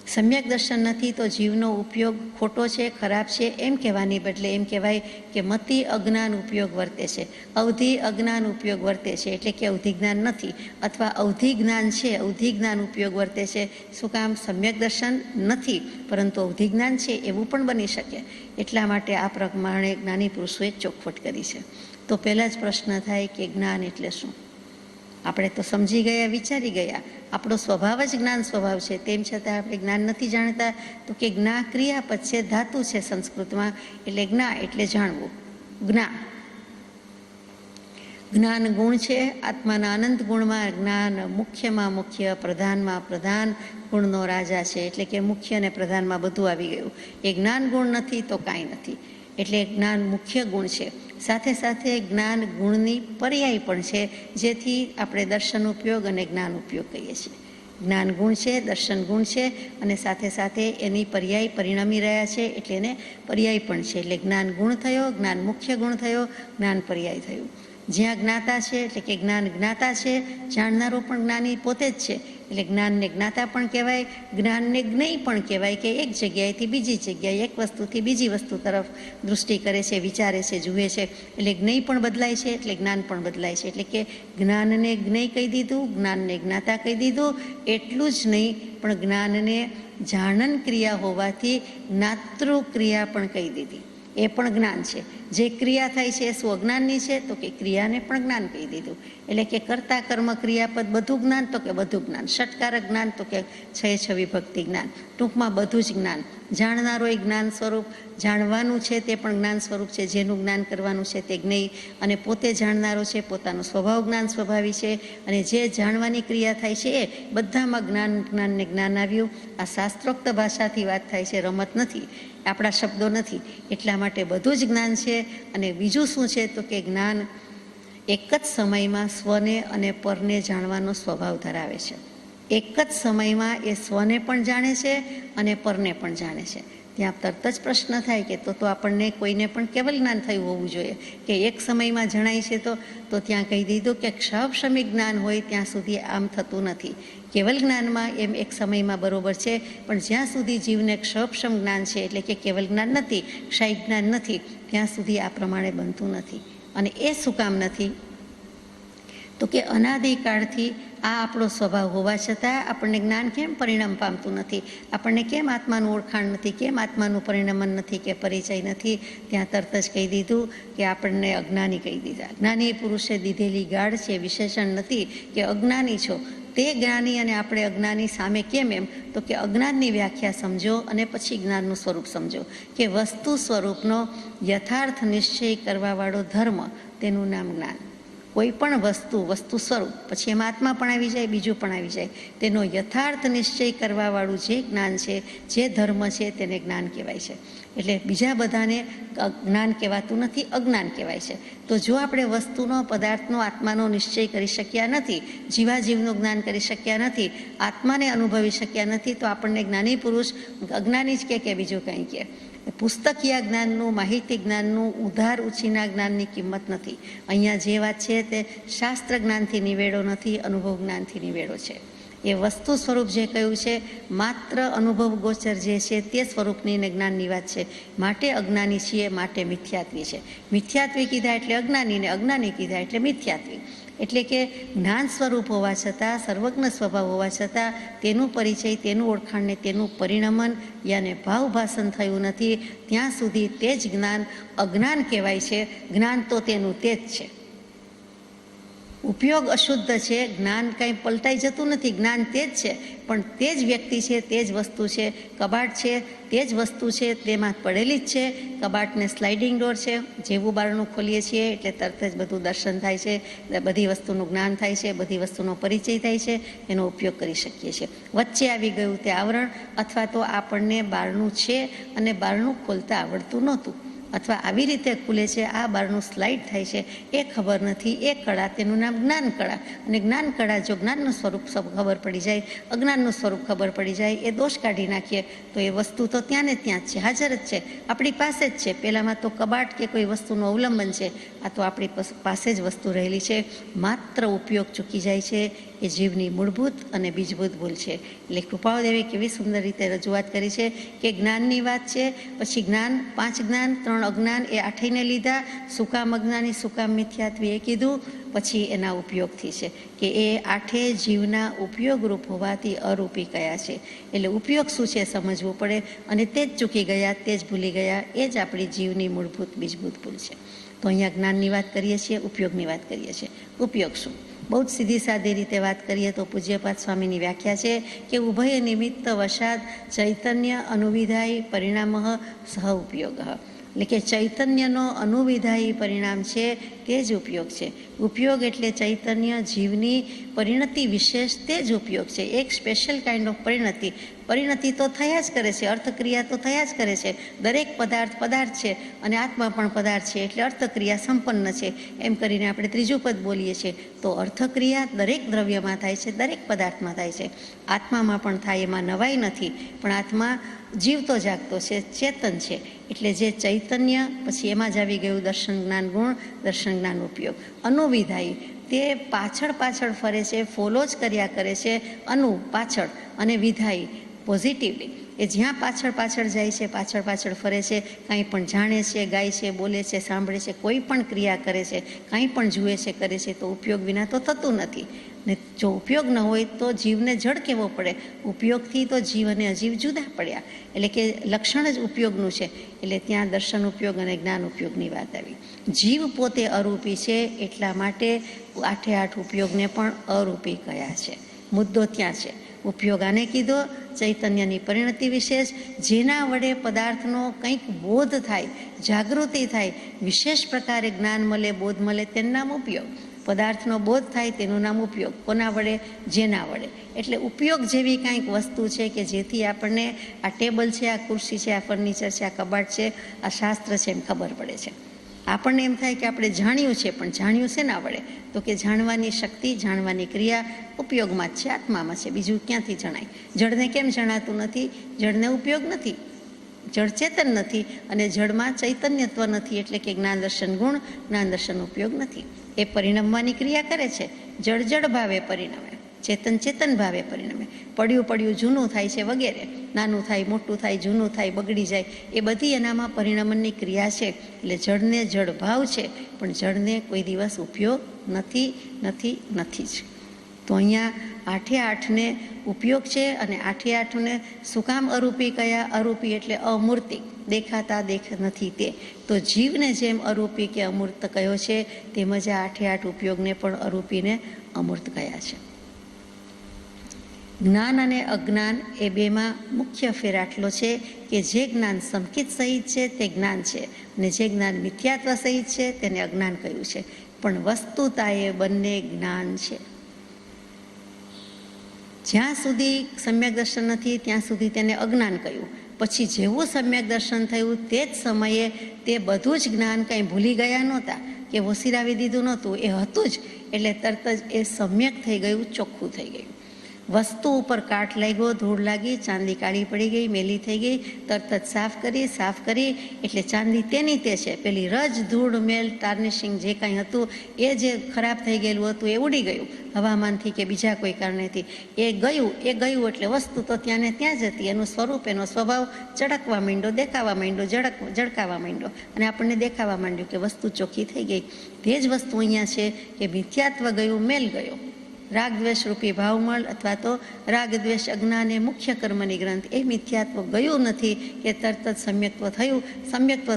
સમ્યક દર્શન નથી તો જીવનો ઉપયોગ ખોટો છે, ખરાબ છે એમ કહેવાની બદલે એમ કહેવાય કે મતિ અજ્ઞાન ઉપયોગ વર્તે છે, અવધિ અજ્ઞાન ઉપયોગ વર્તે છે, એટલે કે અવધિ જ્ઞાન નથી, અથવા અવધિ જ્ઞાન છે, અવધિ જ્ઞાન ઉપયોગ વર્તે છે. શું કામ? સમ્યક દર્શન નથી પરંતુ અવધિ જ્ઞાન છે એવું પણ બની શકે. એટલા માટે આ પ્રમાણે જ્ઞાની પુરુષોએ ચોખવટ કરી છે. તો પહેલાં જ પ્રશ્ન થાય કે જ્ઞાન એટલે શું? આપણે તો સમજી ગયા, વિચારી ગયા, આપણો સ્વભાવ જ જ્ઞાન સ્વભાવ છે, તેમ છતાં આપણે જ્ઞાન નથી જાણતા. તો કે જ્ઞા ક્રિયાપદ છે, ધાતુ છે સંસ્કૃતમાં, એટલે જ્ઞા એટલે જાણવું. જ્ઞાન ગુણ છે. આત્માના અનંત ગુણમાં જ્ઞાન મુખ્યમાં મુખ્ય, પ્રધાનમાં પ્રધાન, ગુણનો રાજા છે. એટલે કે મુખ્ય અને પ્રધાનમાં બધું આવી ગયું. એ જ્ઞાન ગુણ નથી તો કાંઈ નથી. એટલે જ્ઞાન મુખ્ય ગુણ છે. સાથે સાથે જ્ઞાન ગુણની પર્યાય પણ છે, જેથી આપણે દર્શન ઉપયોગ અને જ્ઞાન ઉપયોગ કહીએ છીએ. જ્ઞાન ગુણ છે, દર્શન ગુણ છે અને સાથે સાથે એની પર્યાય પરિણમી રહ્યા છે, એટલે એને પર્યાય પણ છે. એટલે જ્ઞાન ગુણ થયો, જ્ઞાન મુખ્ય ગુણ થયો, જ્ઞાન પર્યાય થયું. જ્યાં જ્ઞાતા છે એટલે કે જ્ઞાન જ્ઞાતા છે, જાણનારો પણ જ્ઞાની પોતે જ છે, એટલે જ્ઞાનને જ્ઞાતા પણ કહેવાય, જ્ઞાનને જ્ઞેય પણ કહેવાય કે એક જગ્યાએથી બીજી જગ્યાએ, એક વસ્તુથી બીજી વસ્તુ તરફ દૃષ્ટિ કરે છે, વિચારે છે, જુએ છે. એટલે જ્ઞેય પણ બદલાય છે, એટલે જ્ઞાન પણ બદલાય છે. એટલે કે જ્ઞાનને જ્ઞેય કહી દીધું, જ્ઞાનને જ્ઞાતા કહી દીધું. એટલું જ નહીં પણ જ્ઞાનને જાણન ક્રિયા હોવાથી જ્ઞાતૃ ક્રિયા પણ કહી દીધી. એ પણ જ્ઞાન છે. જે ક્રિયા થાય છે એ શું અજ્ઞાનની છે? તો કે ક્રિયાને પણ જ્ઞાન કહી દીધું. એટલે કે કર્તા કર્મ ક્રિયાપદ બધું જ્ઞાન? તો કે બધું જ્ઞાન. ષટકારક જ્ઞાન? તો કે 6 વિભક્તિ જ્ઞાન. ટૂંકમાં બધું જ જ્ઞાન. જાણનારો એ જ્ઞાન સ્વરૂપ, જાણવાનું છે તે પણ જ્ઞાન સ્વરૂપ છે, જેનું જ્ઞાન કરવાનું છે તે જ્ઞેય, અને પોતે જાણનારો છે, પોતાનો સ્વભાવ જ્ઞાન સ્વભાવી છે, અને જે જાણવાની ક્રિયા થાય છે એ બધામાં જ્ઞાનને જ્ઞાન આવ્યું. આ શાસ્ત્રોક્ત ભાષાથી વાત થાય છે, રમત નથી, આપણા શબ્દો નથી. એટલા માટે બધું જ જ્ઞાન છે. અને બીજું શું છે? તો કે જ્ઞાન એક જ સમયમાં સ્વને અને પરને જાણવાનો સ્વભાવ ધરાવે છે. એક જ સમયમાં એ સ્વને પણ જાણે છે અને પરને પણ જાણે છે. ત્યાં તરત જ પ્રશ્ન થાય કે તો આપણને કોઈને પણ કેવલ જ્ઞાન થયું હોવું જોઈએ કે એક સમયમાં જણાય છે. તો ત્યાં કહી દીધું કે ક્ષમક્ષમિક જ્ઞાન હોય ત્યાં સુધી આમ થતું નથી. કેવલ જ્ઞાનમાં એમ એક સમયમાં બરોબર છે, પણ જ્યાં સુધી જીવને ક્ષમક્ષમ જ્ઞાન છે, એટલે કે કેવલ જ્ઞાન નથી, ક્ષય જ્ઞાન નથી, ત્યાં સુધી આ પ્રમાણે બનતું નથી. અને એ શું કામ નથી? તો કે અનાદિકાળથી આ આપણો સ્વભાવ હોવા છતાં આપણને જ્ઞાન કેમ પરિણામ પામતું નથી? આપણને કેમ આત્માનું ઓળખાણ નથી? કેમ આત્માનું પરિણમન નથી કે પરિચય નથી? ત્યાં તરત જ કહી દીધું કે આપણને અજ્ઞાની કહી દીધા. જ્ઞાની પુરુષે દીધેલી ગાઢ છે, વિશેષણ નથી કે અજ્ઞાની છો. તે જ્ઞાની અને આપણે અજ્ઞાની સામે કેમ? એમ તો કે અજ્ઞાનની વ્યાખ્યા સમજો અને પછી જ્ઞાનનું સ્વરૂપ સમજો કે વસ્તુ સ્વરૂપનો યથાર્થ નિશ્ચય કરવાવાળો ધર્મ, તેનું નામ જ્ઞાન. કોઈ પણ વસ્તુ સ્વરૂપ, પછી એમાં આત્મા પણ આવી જાય, બીજું પણ આવી જાય, તેનો યથાર્થ નિશ્ચય કરવાવાળું જે જ્ઞાન છે, જે ધર્મ છે, તેને જ્ઞાન કહેવાય છે. એટલે બીજા બધાને જ્ઞાન કહેવાતું નથી, અજ્ઞાન કહેવાય છે. તો જો આપણે વસ્તુનો, પદાર્થનો, આત્માનો નિશ્ચય કરી શક્યા નથી, જીવાજીવનું જ્ઞાન કરી શક્યા નથી, આત્માને અનુભવી શક્યા નથી, તો આપણને જ્ઞાની પુરુષ અજ્ઞાની જ કે બીજું કંઈ કે. પુસ્તકીય જ્ઞાનનું, માહિતી જ્ઞાનનું, ઉધાર ઉછીના જ્ઞાનની કિંમત નથી. અહીંયા જે વાત છે તે શાસ્ત્ર જ્ઞાનથી નિવેડો નથી, અનુભવ જ્ઞાનથી નિવેડો છે. એ વસ્તુ સ્વરૂપ જે કહ્યું છે, માત્ર અનુભવ ગોચર જે છે તે સ્વરૂપની ને જ્ઞાનની વાત છે. માટે અજ્ઞાની છીએ, માટે મિથ્યાત્વી છે. મિથ્યાત્વી કીધા એટલે અજ્ઞાની, ને અજ્ઞાની કીધા એટલે મિથ્યાત્વી. એટલે કે જ્ઞાન સ્વરૂપ હોવા છતાં, સર્વજ્ઞ સ્વભાવ હોવા છતાં તેનું પરિચય, તેનું ઓળખાણ ને તેનું પરિણમન યાને ભાવભાષણ થયું નથી, ત્યાં સુધી તે જ જ્ઞાન અજ્ઞાન કહેવાય છે. જ્ઞાન તો તેનું તે જ છે. ઉપયોગ અશુદ્ધ છે, જ્ઞાન કંઈ પલટાઈ જતું નથી, જ્ઞાન તે જ છે, પણ તે જ વ્યક્તિ છે, તે જ વસ્તુ છે. કબાટ છે તે જ વસ્તુ છે, તેમાં પડેલી જ છે. કબાટને સ્લાઇડિંગ ડોર છે, જેવું બારણું ખોલીએ છીએ એટલે તરત જ બધું દર્શન થાય છે, બધી વસ્તુનું જ્ઞાન થાય છે, બધી વસ્તુનો પરિચય થાય છે, એનો ઉપયોગ કરી શકીએ છીએ. વચ્ચે આવી ગયું તે આવરણ, અથવા તો આપણને બારણું છે અને બારણું ખોલતા આવડતું નહોતું, અથવા આવી રીતે ખુલે છે, આ બારણું સ્લાઇડ થાય છે, એ ખબર નથી. એ કળા, તેનું નામ જ્ઞાન કળા. અને જ્ઞાન કળા, જો જ્ઞાનનું સ્વરૂપ ખબર પડી જાય, અજ્ઞાનનું સ્વરૂપ ખબર પડી જાય, એ દોષ કાઢી નાખીએ તો એ વસ્તુ તો ત્યાં ને ત્યાં જ છે, હાજર જ છે, આપણી પાસે જ છે. પહેલાંમાં તો કબાટ કે કોઈ વસ્તુનું અવલંબન છે, આ તો આપણી પાસે જ વસ્તુ રહેલી છે, માત્ર ઉપયોગ ચૂકી જાય છે. એ જીવની મૂળભૂત અને બીજભૂત ભૂલ છે. એટલે કૃપાળુદેવે કેવી સુંદર રીતે રજૂઆત કરી છે કે જ્ઞાનની વાત છે, પછી જ્ઞાન, 5 જ્ઞાન, 3 અજ્ઞાન, એ આઠેયને લીધા. સુકામ અજ્ઞાની, સુકામ મિથ્યાત્વ, એ કીધું. પછી એના ઉપયોગથી છે કે એ આઠે જીવના ઉપયોગરૂપ હોવાથી અરૂપી કયા છે. એટલે ઉપયોગ શું છે સમજવું પડે, અને તે જ ચૂકી ગયા, તે જ ભૂલી ગયા, એ જ આપણી જીવની મૂળભૂત બીજભૂત ભૂલ છે. તો અહીંયા જ્ઞાનની વાત કરીએ છીએ, ઉપયોગની વાત કરીએ છીએ. ઉપયોગ શું? બહુ જ સીધી સાદી રીતે વાત કરીએ તો પૂજ્યપાદ સ્વામીની વ્યાખ્યા છે કે ઉભય નિમિત્ત વશાદ ચૈતન્ય અનુવિધાયી પરિણામ સહ ઉપયોગ. એટલે કે ચૈતન્યનો અનુવિધાયી પરિણામ છે તે જ ઉપયોગ છે. ઉપયોગ એટલે ચૈતન્ય જીવની પરિણતિ વિશેષ, તે જ ઉપયોગ છે. એક સ્પેશિયલ કાઇન્ડ ઓફ પરિણતિ તો થયા જ કરે છે, અર્થક્રિયા તો થયા જ કરે છે. દરેક પદાર્થ છે, અને આત્મા પણ પદાર્થ છે, એટલે અર્થક્રિયા સંપન્ન છે. એમ કરીને આપણે ત્રીજું પદ બોલીએ છીએ. તો અર્થક્રિયા દરેક દ્રવ્યમાં થાય છે, દરેક પદાર્થમાં થાય છે, આત્મામાં પણ થાય, એમાં નવાઈ નથી. પણ આત્મા જીવતો જાગતો છે, ચેતન છે. એટલે જે ચૈતન્ય, પછી એમાં જ આવી ગયું દર્શન જ્ઞાન ગુણ, દર્શન જ્ઞાન ઉપયોગ. અનુવિધાયી, તે પાછળ ફરે છે, ફોલો જ કર્યા કરે છે. પાછળ, અને વિધાયી પોઝિટિવલી, એ જ્યાં પાછળ જાય છે, પાછળ ફરે છે, કાંઈ પણ જાણે છે, ગાય છે, બોલે છે, સાંભળે છે, કોઈ પણ ક્રિયા કરે છે, કાંઈ પણ જુએ છે, કરે છે, તો ઉપયોગ વિના તો થતું નથી. ને જો ઉપયોગ ન હોય તો જીવને જડ કેવો પડે? ઉપયોગથી તો જીવ અને અજીવ જુદા પડ્યા. એટલે કે લક્ષણ જ ઉપયોગનું છે. એટલે ત્યાં દર્શન ઉપયોગ અને જ્ઞાન ઉપયોગની વાત આવી. જીવ પોતે અરૂપી છે, એટલા માટે આઠે આઠ ઉપયોગને પણ અરૂપી કયા છે. મુદ્દો ત્યાં છે. ઉપયોગ આને કીધો, ચૈતન્યની પરિણતિ વિશેષ, જેના વડે પદાર્થનો કંઈક બોધ થાય, જાગૃતિ થાય, વિશેષ પ્રકારે જ્ઞાન મળે, બોધ મળે, તેનું નામ ઉપયોગ. પદાર્થનો બોધ થાય તેનું નામ ઉપયોગ. કોના વડે? જેના વડે. એટલે ઉપયોગ જેવી કાંઈક વસ્તુ છે કે જેથી આપણને આ ટેબલ છે, આ ખુરશી છે, આ ફર્નિચર છે, આ કબાટ છે, આ શાસ્ત્ર છે, એમ ખબર પડે છે. આપણને એમ થાય કે આપણે જાણ્યું છે, પણ જાણ્યું શેના વડે? તો કે જાણવાની શક્તિ, જાણવાની ક્રિયા ઉપયોગમાં જ છે, આત્મામાં છે, બીજું ક્યાંથી જણાય? જળને કેમ જણાતું નથી? જળને ઉપયોગ નથી, જળ ચેતન નથી, અને જળમાં ચૈતન્યત્વ નથી. એટલે કે જ્ઞાન દર્શન ગુણ, જ્ઞાન દર્શન ઉપયોગ નથી. એ પરિણમવાની ક્રિયા કરે છે. જળ ભાવે પરિણમે, ચેતન ભાવે પરિણમે. પડ્યું જૂનું થાય છે વગેરે, નાનું થાય, મોટું થાય, જૂનું થાય, બગડી જાય, એ બધી એનામાં પરિણમનની ક્રિયા છે. એટલે જળને જળ ભાવ છે, પણ જળને કોઈ દિવસ ઉપયોગ નથી જ. તો અહીંયા આઠે આઠને ઉપયોગ છે, અને આઠે આઠને શું કામ અરૂપી કયા? અરૂપી એટલે અમૂર્તિક, દેખાતા નથી તે. તો જીવને જેમ અરૂપી કે અમૂર્ત કયો છે, તેમજ આ આઠે આઠ ઉપયોગને પણ અરૂપીને અમૂર્ત કયા છે. જ્ઞાન અને અજ્ઞાન એ બેમાં મુખ્ય ફેર આટલો છે કે જે જ્ઞાન સંકિત સહિત છે તે જ્ઞાન છે, અને જે જ્ઞાન મિથ્યાત્વ સહિત છે તેને અજ્ઞાન કહ્યું છે. પણ વસ્તુતા એ બંને જ્ઞાન છે. જ્યાં સુધી સમ્યક દર્શન નથી ત્યાં સુધી તેને અજ્ઞાન કહ્યું. પછી જેવું સમ્યક દર્શન થયું તે જ સમયે તે બધું જ જ્ઞાન કંઈ ભૂલી ગયા નહોતા કે વસીરાવી દીધું નહોતું, એ હતું જ. એટલે તરત જ એ સમ્યક થઈ ગયું, ચોખ્ખું થઈ ગયું. વસ્તુ ઉપર કાટ લાગ્યો, ધૂળ લાગી, ચાંદી કાળી પડી ગઈ, મેલી થઈ ગઈ, તરત જ સાફ કરી એટલે ચાંદી તેની તે છે. પેલી રજ, ધૂળ, મેલ, ટાર્નિશિંગ જે કાંઈ હતું એ જે ખરાબ થઈ ગયેલું હતું એ ઉડી ગયું, હવામાનથી કે બીજા કોઈ કારણેથી એ ગયું એટલે વસ્તુ તો ત્યાં ને ત્યાં જ હતી. એનું સ્વરૂપ, એનો સ્વભાવ ચળકવા માંડ્યો, દેખાવા માંડ્યો, ઝળકાવા માંડ્યો, અને આપણને દેખાવા માંડ્યું કે વસ્તુ ચોખ્ખી થઈ ગઈ. તે જ વસ્તુ અહીંયા છે કે મિથ્યાત્વ ગયું, મેલ ગયો. રાગ દ્વેષ રૂપી ભાવમળ અથવા તો રાગ દ્વેષ અજ્ઞાન એ મુખ્ય કર્મની ગ્રંથ, એ મિથ્યાત્વ ગયું નથી કે તરત જ સમ્યક્ત્વ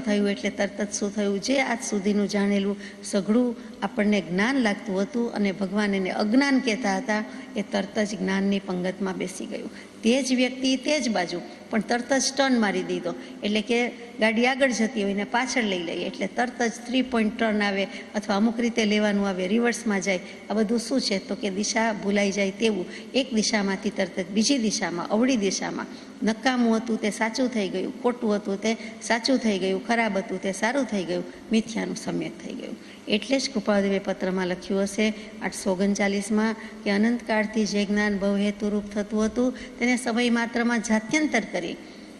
થયું એટલે તરત જ શું થયું? જે આજ સુધીનું જાણેલું સઘળું આપણને જ્ઞાન લાગતું હતું અને ભગવાન એને અજ્ઞાન કહેતા હતા, એ તરત જ જ્ઞાનની પંગતમાં બેસી ગયું. તે જ વ્યક્તિ તે જ બાજુ પણ તરત જ ટર્ન મારી દીધો, એટલે કે ગાડી આગળ જતી હોય ને પાછળ લઈ લઈએ એટલે તરત જ 3 પોઈન્ટ ટર્ન આવે અથવા અમુક રીતે લેવાનું આવે, રિવર્સમાં જાય. આ બધું શું છે તો કે દિશા ભૂલાઈ જાય તેવું. એક દિશામાંથી તરત જ બીજી દિશામાં, અવળી દિશામાં. નકામું હતું તે સાચું થઈ ગયું, ખોટું હતું તે સાચું થઈ ગયું, ખરાબ હતું તે સારું થઈ ગયું, મિથ્યાનું સમ્યક થઈ ગયું. એટલે જ કૃપાળદેવે પત્રમાં લખ્યું હશે 839માં કે અનંતકાળથી જે જ્ઞાન ભવહેતુરૂપ થતું હતું તેને સમય માત્રમાં જાત્યંતર કરી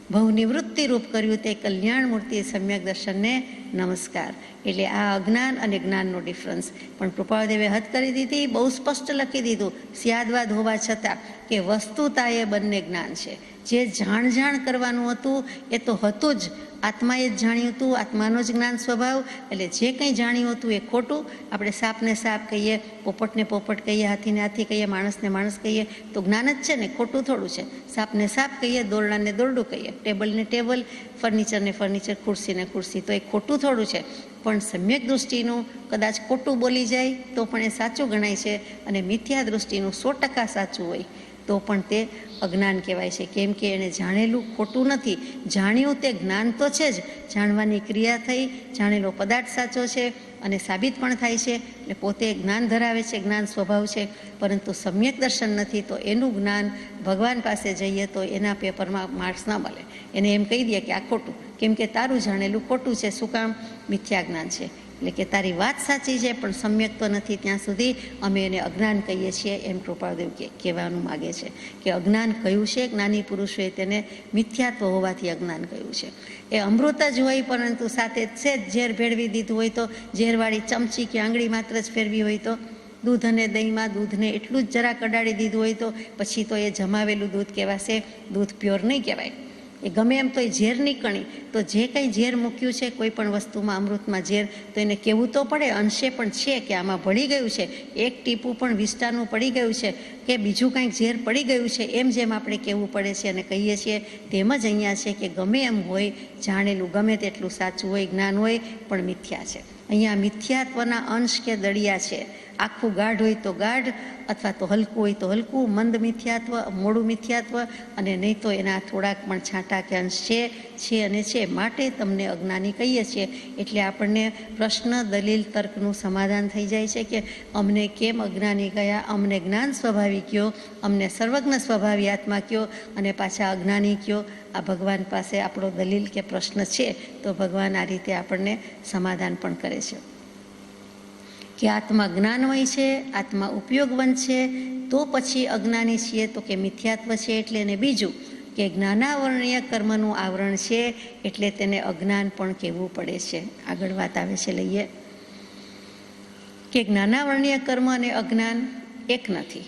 ભવ નિવૃત્તિ રૂપ કર્યું તે કલ્યાણ મૂર્તિ સમ્યક દર્શનને નમસ્કાર. એટલે આ અજ્ઞાન અને જ્ઞાનનો ડિફરન્સ પણ કૃપાળદેવે હદ કરી દીધી, બહુ સ્પષ્ટ લખી દીધું સ્યાદવાદ હોવા છતાં કે વસ્તુતા એ બંને જ્ઞાન છે. જે જાણ કરવાનું હતું એ તો હતું જ, આત્માએ જ જાણ્યું હતું, આત્માનો જ જ્ઞાન સ્વભાવ. એટલે જે કંઈ જાણ્યું હતું એ ખોટું. આપણે સાપને સાપ કહીએ, પોપટને પોપટ કહીએ, હાથીને હાથી કહીએ, માણસને માણસ કહીએ તો જ્ઞાન જ છે ને, ખોટું થોડું છે. સાપને સાપ કહીએ, દોરડાને દોરડું કહીએ, ટેબલને ટેબલ, ફર્નિચરને ફર્નિચર, ખુરશીને ખુરશી, તો એ ખોટું થોડું છે. પણ સમ્યક દૃષ્ટિનું કદાચ ખોટું બોલી જાય તો પણ એ સાચું ગણાય છે, અને મિથ્યા દૃષ્ટિનું 100% સાચું હોય તો પણ તે અજ્ઞાન કહેવાય છે. કેમ કે એણે જાણેલું ખોટું નથી, જાણ્યું તે જ્ઞાન તો છે જ, જાણવાની ક્રિયા થઈ, જાણેલો પદાર્થ સાચો છે અને સાબિત પણ થાય છે, એટલે પોતે જ્ઞાન ધરાવે છે, જ્ઞાન સ્વભાવ છે. પરંતુ સમ્યક દર્શન નથી તો એનું જ્ઞાન ભગવાન પાસે જઈએ તો એના પેપરમાં માર્ક્સ ના મળે. એને એમ કહી દે કે આ ખોટું, કેમ કે તારું જાણેલું ખોટું છે. શું કામ? મિથ્યા જ્ઞાન છે. એટલે કે તારી વાત સાચી છે પણ સમ્યક તો નથી, ત્યાં સુધી અમે એને અજ્ઞાન કહીએ છીએ, એમ કૃપાળદેવ કહેવાનું માગે છે. કે અજ્ઞાન કયું છે જ્ઞાની પુરુષોએ તેને મિથ્યાત્વ હોવાથી અજ્ઞાન કહ્યું છે. એ અમૃત જ હોય પરંતુ સાથે છે જ ઝેર ભેળવી દીધું હોય તો, ઝેરવાળી ચમચી કે આંગળી માત્ર જ ફેરવી હોય તો, દૂધ અને દહીંમાં દૂધને એટલું જ જરા કડાડી દીધું હોય તો પછી તો એ જમાવેલું દૂધ કહેવાશે, દૂધ પ્યોર નહીં કહેવાય. એ ગમે એમ તો એ ઝેરની કણી, તો જે કંઈ ઝેર મૂક્યું છે કોઈ પણ વસ્તુમાં, અમૃતમાં ઝેર, તો એને કહેવું તો પડે અંશે પણ છે કે આમાં ભળી ગયું છે, એક ટીપું પણ વિષ્ટાનું પડી ગયું છે કે બીજું કંઈક ઝેર પડી ગયું છે, એમ જેમ આપણે કહેવું પડે છે અને કહીએ છીએ. તેમ જ અહીંયા છે કે ગમે એમ હોય, જાણેલું ગમે તેટલું સાચું હોય, જ્ઞાન હોય પણ મિથ્યા છે. અહીંયા મિથ્યાત્વના અંશ કે દળિયા છે. આખું ગાઢ હોય તો ગાઢ, અથવા તો હલકું હોય તો હલકું, મંદ મિથ્યાત્વ, મોડું મિથ્યાત્વ, અને નહીં તો એના થોડાક પણ છાંટા કે અંશ છે અને છે. માટે તમને અજ્ઞાની કહીએ છીએ. એટલે આપણને પ્રશ્ન, દલીલ, તર્કનું સમાધાન થઈ જાય છે કે અમને કેમ અજ્ઞાની કયા, અમને જ્ઞાન સ્વભાવી કયો, અમને સર્વજ્ઞ સ્વભાવી આત્મા કયો અને પાછા અજ્ઞાની કયો. આ ભગવાન પાસે આપણો દલીલ કે પ્રશ્ન છે તો ભગવાન આ રીતે આપણને સમાધાન પણ કરે છે કે આત્મા જ્ઞાનમય છે, આત્મા ઉપયોગવંત છે, તો પછી અજ્ઞાની છીએ તો કે મિથ્યાત્વ છે. એટલે એને બીજું કે જ્ઞાનાવરણીય કર્મનું આવરણ છે એટલે તેને અજ્ઞાન પણ કહેવું પડે છે. આગળ વાત આવે છે, લઈએ કે જ્ઞાનાવરણીય કર્મ અને અજ્ઞાન એક નથી.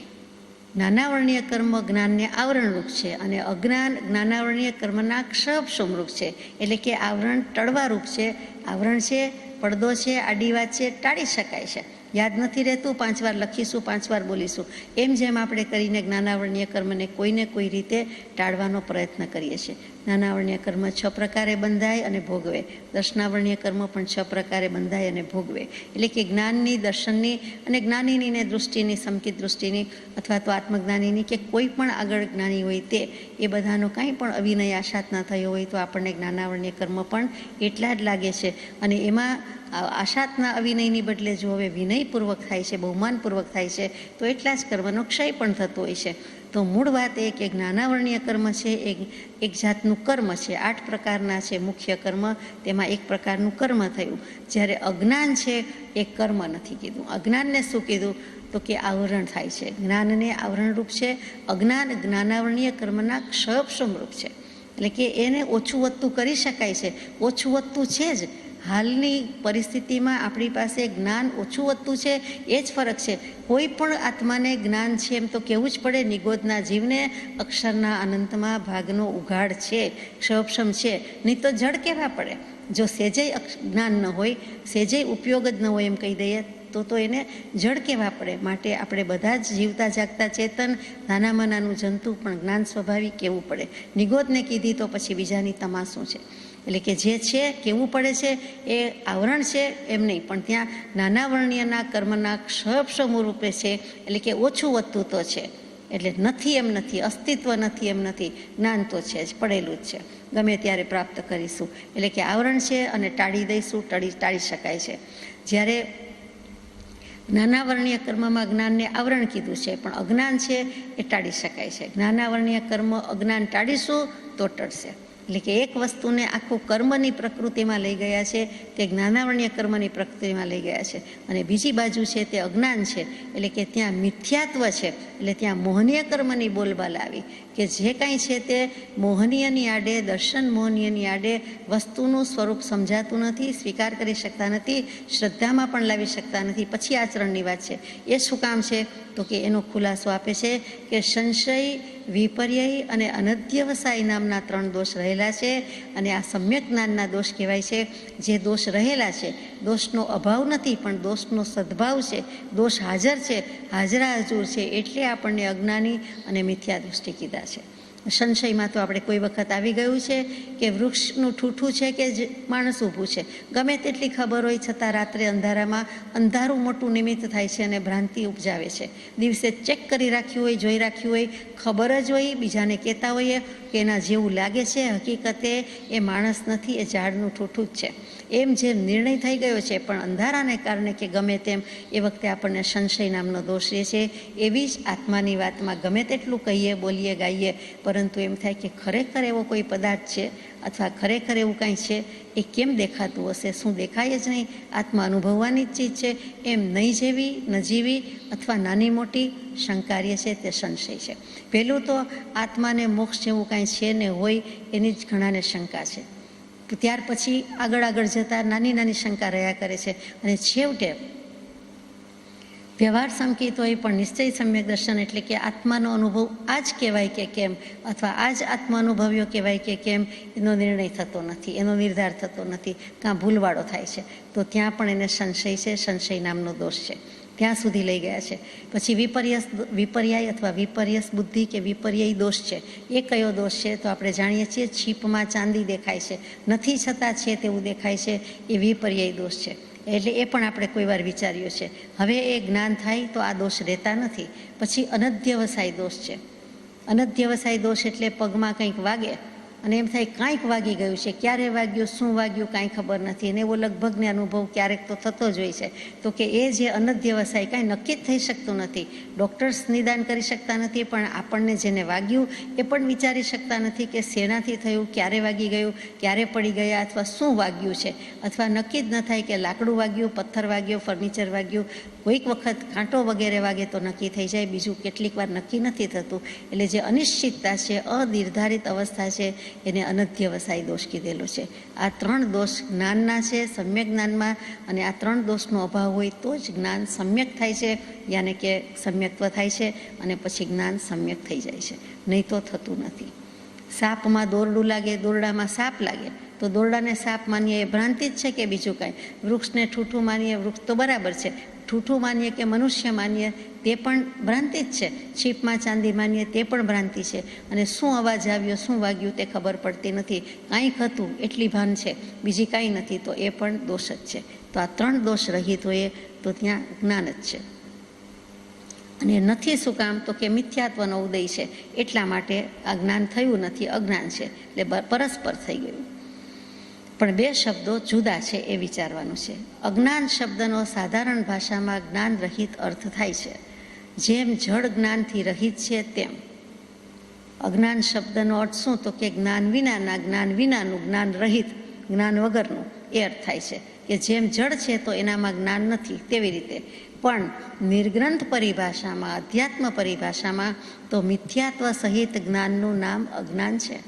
જ્ઞાનાવરણીય કર્મ જ્ઞાનને આવરણરૂપ છે અને અજ્ઞાન જ્ઞાનાવરણીય કર્મના ક્ષપશુમરૂપ છે. એટલે કે આવરણ ટળવારૂપ છે. આવરણ છે, પડદો છે, આડી વાત છે, ટાળી શકાય છે. યાદ નથી રહેતું, 5 વાર લખીશું, 5 વાર બોલીશું, એમ જેમ આપણે કરીને જ્ઞાનાવરણીય કર્મને કોઈને કોઈ રીતે ટાળવાનો પ્રયત્ન કરીએ છીએ. જ્ઞાનાવરણીય કર્મ 6 પ્રકારે બંધાય અને ભોગવે, દર્શનાવરણીય કર્મ પણ 6 પ્રકારે બંધાય અને ભોગવે. એટલે કે જ્ઞાનની, દર્શનની અને જ્ઞાનીની ને દૃષ્ટિની, સમકિત દૃષ્ટિની અથવા તો આત્મજ્ઞાનીની કે કોઈ પણ આગળ જ્ઞાની હોય તે, એ બધાનો કાંઈ પણ અવિનય આશાત ન થયો હોય તો આપણને જ્ઞાનાવરણીય કર્મ પણ એટલા જ લાગે છે. અને એમાં આશાતના અવિનયની બદલે જો હવે વિનયપૂર્વક થાય છે, બહુમાનપૂર્વક થાય છે તો એટલા જ કર્મનો ક્ષય પણ થતો હોય છે. તો મૂળ વાત એ કે જ્ઞાનાવરણીય કર્મ છે એ એક જાતનું કર્મ છે. 8 પ્રકારના છે મુખ્ય કર્મ, તેમાં એક પ્રકારનું કર્મ થયું. જ્યારે અજ્ઞાન છે એ કર્મ નથી કીધું. અજ્ઞાનને શું કીધું તો કે આવરણ થાય છે. જ્ઞાનને આવરણરૂપ છે, અજ્ઞાન જ્ઞાનાવરણીય કર્મના ક્ષયક્ષમરૂપ છે. એટલે કે એને ઓછું વધતું કરી શકાય છે, ઓછું વધતું છે જ. હાલની પરિસ્થિતિમાં આપણી પાસે જ્ઞાન ઓછું વધતું છે એ જ ફરક છે. કોઈ પણ આત્માને જ્ઞાન છે એમ તો કહેવું જ પડે. નિગોદના જીવને અક્ષરના અનંતમાં ભાગનો ઉઘાડ છે, ક્ષયક્ષમ છે, નહીં તો જડ કહેવા પડે. જો સેજય જ્ઞાન ન હોય, સેજય ઉપયોગ જ ન હોય એમ કહી દઈએ તો એને જડ કહેવા પડે. માટે આપણે બધા જ જીવતા જાગતા ચેતન, નાનામાં નાનું જંતુ પણ જ્ઞાન સ્વભાવી કહેવું પડે. નિગોદને કીધી તો પછી બીજાની તમા શું છે. એટલે કે જે છે કેવું પડે છે એ આવરણ છે એમ નહીં, પણ ત્યાં નાના વર્ણ્યના કર્મના ક્ષ રૂપે છે, એટલે કે ઓછું વધતું તો છે. એટલે નથી એમ નથી, અસ્તિત્વ નથી એમ નથી, જ્ઞાન તો છે જ, પડેલું જ છે, ગમે ત્યારે પ્રાપ્ત કરીશું. એટલે કે આવરણ છે અને ટાળી દઈશું, ટાળી શકાય છે. જ્યારે નાના વર્ણીય કર્મમાં જ્ઞાનને આવરણ કીધું છે, પણ અજ્ઞાન છે એ ટાળી શકાય છે. નાના વર્ણીય કર્મ અજ્ઞાન ટાળીશું તો ટળશે. એટલે કે એક વસ્તુને આખું કર્મની પ્રકૃતિમાં લઈ ગયા છે, તે જ્ઞાનાવર્ણ્ય કર્મની પ્રકૃતિમાં લઈ ગયા છે, અને બીજી બાજુ છે તે અજ્ઞાન છે, એટલે કે ત્યાં મિથ્યાત્વ છે, એટલે ત્યાં મોહનીય કર્મની બોલબાલ આવી કે જે કાંઈ છે તે મોહનીયની આડે, દર્શન મોહનીયની આડે વસ્તુનું સ્વરૂપ સમજાતું નથી, સ્વીકાર કરી શકતા નથી, શ્રદ્ધામાં પણ લાવી શકતા નથી. પછી આચરણની વાત છે. એ શું કામ છે? તો કે એનો ખુલાસો આપે છે કે સંશય, વિપર્યય અને અનધ્યવસાય નામના 3 દોષ રહેલા છે, અને આ સમ્યક જ્ઞાનના દોષ કહેવાય છે. જે દોષ રહેલા છે, દોષનો અભાવ નથી, પણ દોષનો સદ્ભાવ છે, દોષ હાજર છે, હાજરા હજુર છે, એટલે આપણને અજ્ઞાની અને મિથ્યા દૃષ્ટિ કીધા છે. સંશયમાં તો આપણે કોઈ વખત આવી ગયું છે કે વૃક્ષનું ઠૂઠું છે કે માણસ ઊભું છે, ગમે તેટલી ખબર હોય છતાં રાત્રે અંધારામાં અંધારું મોટું નિમિત્ત થાય છે અને ભ્રાંતિ ઉપજાવે છે. દિવસે ચેક કરી રાખ્યું હોય, જોઈ રાખ્યું હોય, ખબર જ હોય, બીજાને કહેતા હોઈએ કે એના જેવું લાગે છે, હકીકતે એ માણસ નથી, એ ઝાડનું ઠૂઠું જ છે. એમ જે નિર્ણય થઈ ગયો છે, પણ અંધારાને કારણે કે ગમે તેમ એ વખતે આપણને સંશય નામનો દોષ રહે છે. એવી જ આત્માની વાતમાં ગમે તેટલું કહીએ, બોલીએ, ગાઈએ, પરંતુ એમ થાય કે ખરેખર એવો કોઈ પદાર્થ છે અથવા ખરેખર એવું કાંઈ છે, એ કેમ દેખાતું હશે? શું દેખાય જ નહીં? આત્મા અનુભવવાની જ ચીજ છે, એમ નહીં જેવી, નજીવી અથવા નાની મોટી શંકાર્ય છે તે સંશય છે. પહેલું તો આત્માને મોક્ષ જેવું કાંઈ છે ને હોય એની જ ઘણાને શંકા છે. ત્યાર પછી આગળ જતાં નાની નાની શંકા રહ્યા કરે છે, અને છેવટે વ્યવહાર સંકેત હોય પણ નિશ્ચય સમ્યક દર્શન, એટલે કે આત્માનો અનુભવ આ જ કહેવાય કે કેમ, અથવા આ જ આત્મા અનુભવ્યો કહેવાય કે કેમ, એનો નિર્ણય થતો નથી, એનો નિર્ધાર થતો નથી, કાં ભૂલવાળો થાય છે. તો ત્યાં પણ એને સંશય છે, સંશય નામનો દોષ છે, ત્યાં સુધી લઈ ગયા છે. પછી વિપર્યાય અથવા વિપર્યસ બુદ્ધિ કે વિપર્યય દોષ છે. એ કયો દોષ છે? તો આપણે જાણીએ છીએ છીપમાં ચાંદી દેખાય છે, નથી છતાં છે તેવું દેખાય છે, એ વિપર્યય દોષ છે. એટલે એ પણ આપણે કોઈ વાર વિચાર્યું છે. હવે એ જ્ઞાન થાય તો આ દોષ રહેતા નથી. પછી અનધ્યવસાય દોષ છે. અનધ્યવસાય દોષ એટલે પગમાં કંઈક વાગે અને એમ થાય કાંઈક વાગી ગયું છે, ક્યારે વાગ્યું, શું વાગ્યું, કાંઈ ખબર નથી, અને એવો લગભગને અનુભવ ક્યારેક તો થતો જ હોય છે. તો કે એ જે અનધ્યવસાય કાંઈ નક્કી જ થઈ શકતું નથી, ડૉક્ટર્સ નિદાન કરી શકતા નથી, પણ આપણને જેને વાગ્યું એ પણ વિચારી શકતા નથી કે શેનાથી થયું, ક્યારે વાગી ગયું, ક્યારે પડી ગયા, અથવા શું વાગ્યું છે, અથવા નક્કી જ ન થાય કે લાકડું વાગ્યું, પથ્થર વાગ્યો, ફર્નિચર વાગ્યું. કોઈક વખત કાંટો વગેરે વાગે તો નક્કી થઈ જાય, બીજું કેટલીક વાર નક્કી નથી થતું. એટલે જે અનિશ્ચિતતા છે, અનિર્ધારિત અવસ્થા છે, એને અનધ્યવસાય દોષ કીધેલો છે. આ 3 દોષ જ્ઞાનના છે, સમ્યક જ્ઞાનમાં, અને આ 3 દોષનો અભાવ હોય તો જ જ્ઞાન સમ્યક થાય છે, યાને કે સમ્યક્ત્વ થાય છે, અને પછી જ્ઞાન સમ્યક થઈ જાય છે, નહીં તો થતું નથી. સાપમાં દોરડું લાગે, દોરડામાં સાપ લાગે, તો દોરડાને સાપ માનીએ એ ભ્રાંતિ જ છે કે બીજું કાંઈ? વૃક્ષને ઠૂઠું માનીએ, વૃક્ષ તો બરાબર છે, ઠૂઠું માનીએ કે મનુષ્ય માનીએ તે પણ ભ્રાંતિ જ છે. છીપમાં ચાંદી માનીએ તે પણ ભ્રાંતિ છે. અને શું અવાજ આવ્યો, શું વાગ્યું તે ખબર પડતી નથી, કાંઈક હતું એટલી ભાન છે, બીજી કાંઈ નથી, તો એ પણ દોષ જ છે. તો આ 3 દોષ રહિત હોય તો ત્યાં જ્ઞાન જ છે. અને નથી શું કામ? તો કે મિથ્યાત્વનો ઉદય છે, એટલા માટે આ જ્ઞાન થયું નથી, અજ્ઞાન છે, એટલે પરસ્પર થઈ ગયું. પણ 2 શબ્દો જુદા છે એ વિચારવાનું છે. અજ્ઞાન શબ્દનો સાધારણ ભાષામાં જ્ઞાન રહિત અર્થ થાય છે. જેમ જળ જ્ઞાનથી રહિત છે તેમ અજ્ઞાન શબ્દનો અર્થ શું? તો કે જ્ઞાન વિનાના, જ્ઞાન વિનાનું, જ્ઞાન રહિત, જ્ઞાન વગરનું, એ અર્થ થાય છે. કે જેમ જળ છે તો એનામાં જ્ઞાન નથી, તેવી રીતે. પણ નિર્ગ્રંથ પરિભાષામાં, અધ્યાત્મ પરિભાષામાં તો મિથ્યાત્વ સહિત જ્ઞાનનું નામ અજ્ઞાન છે.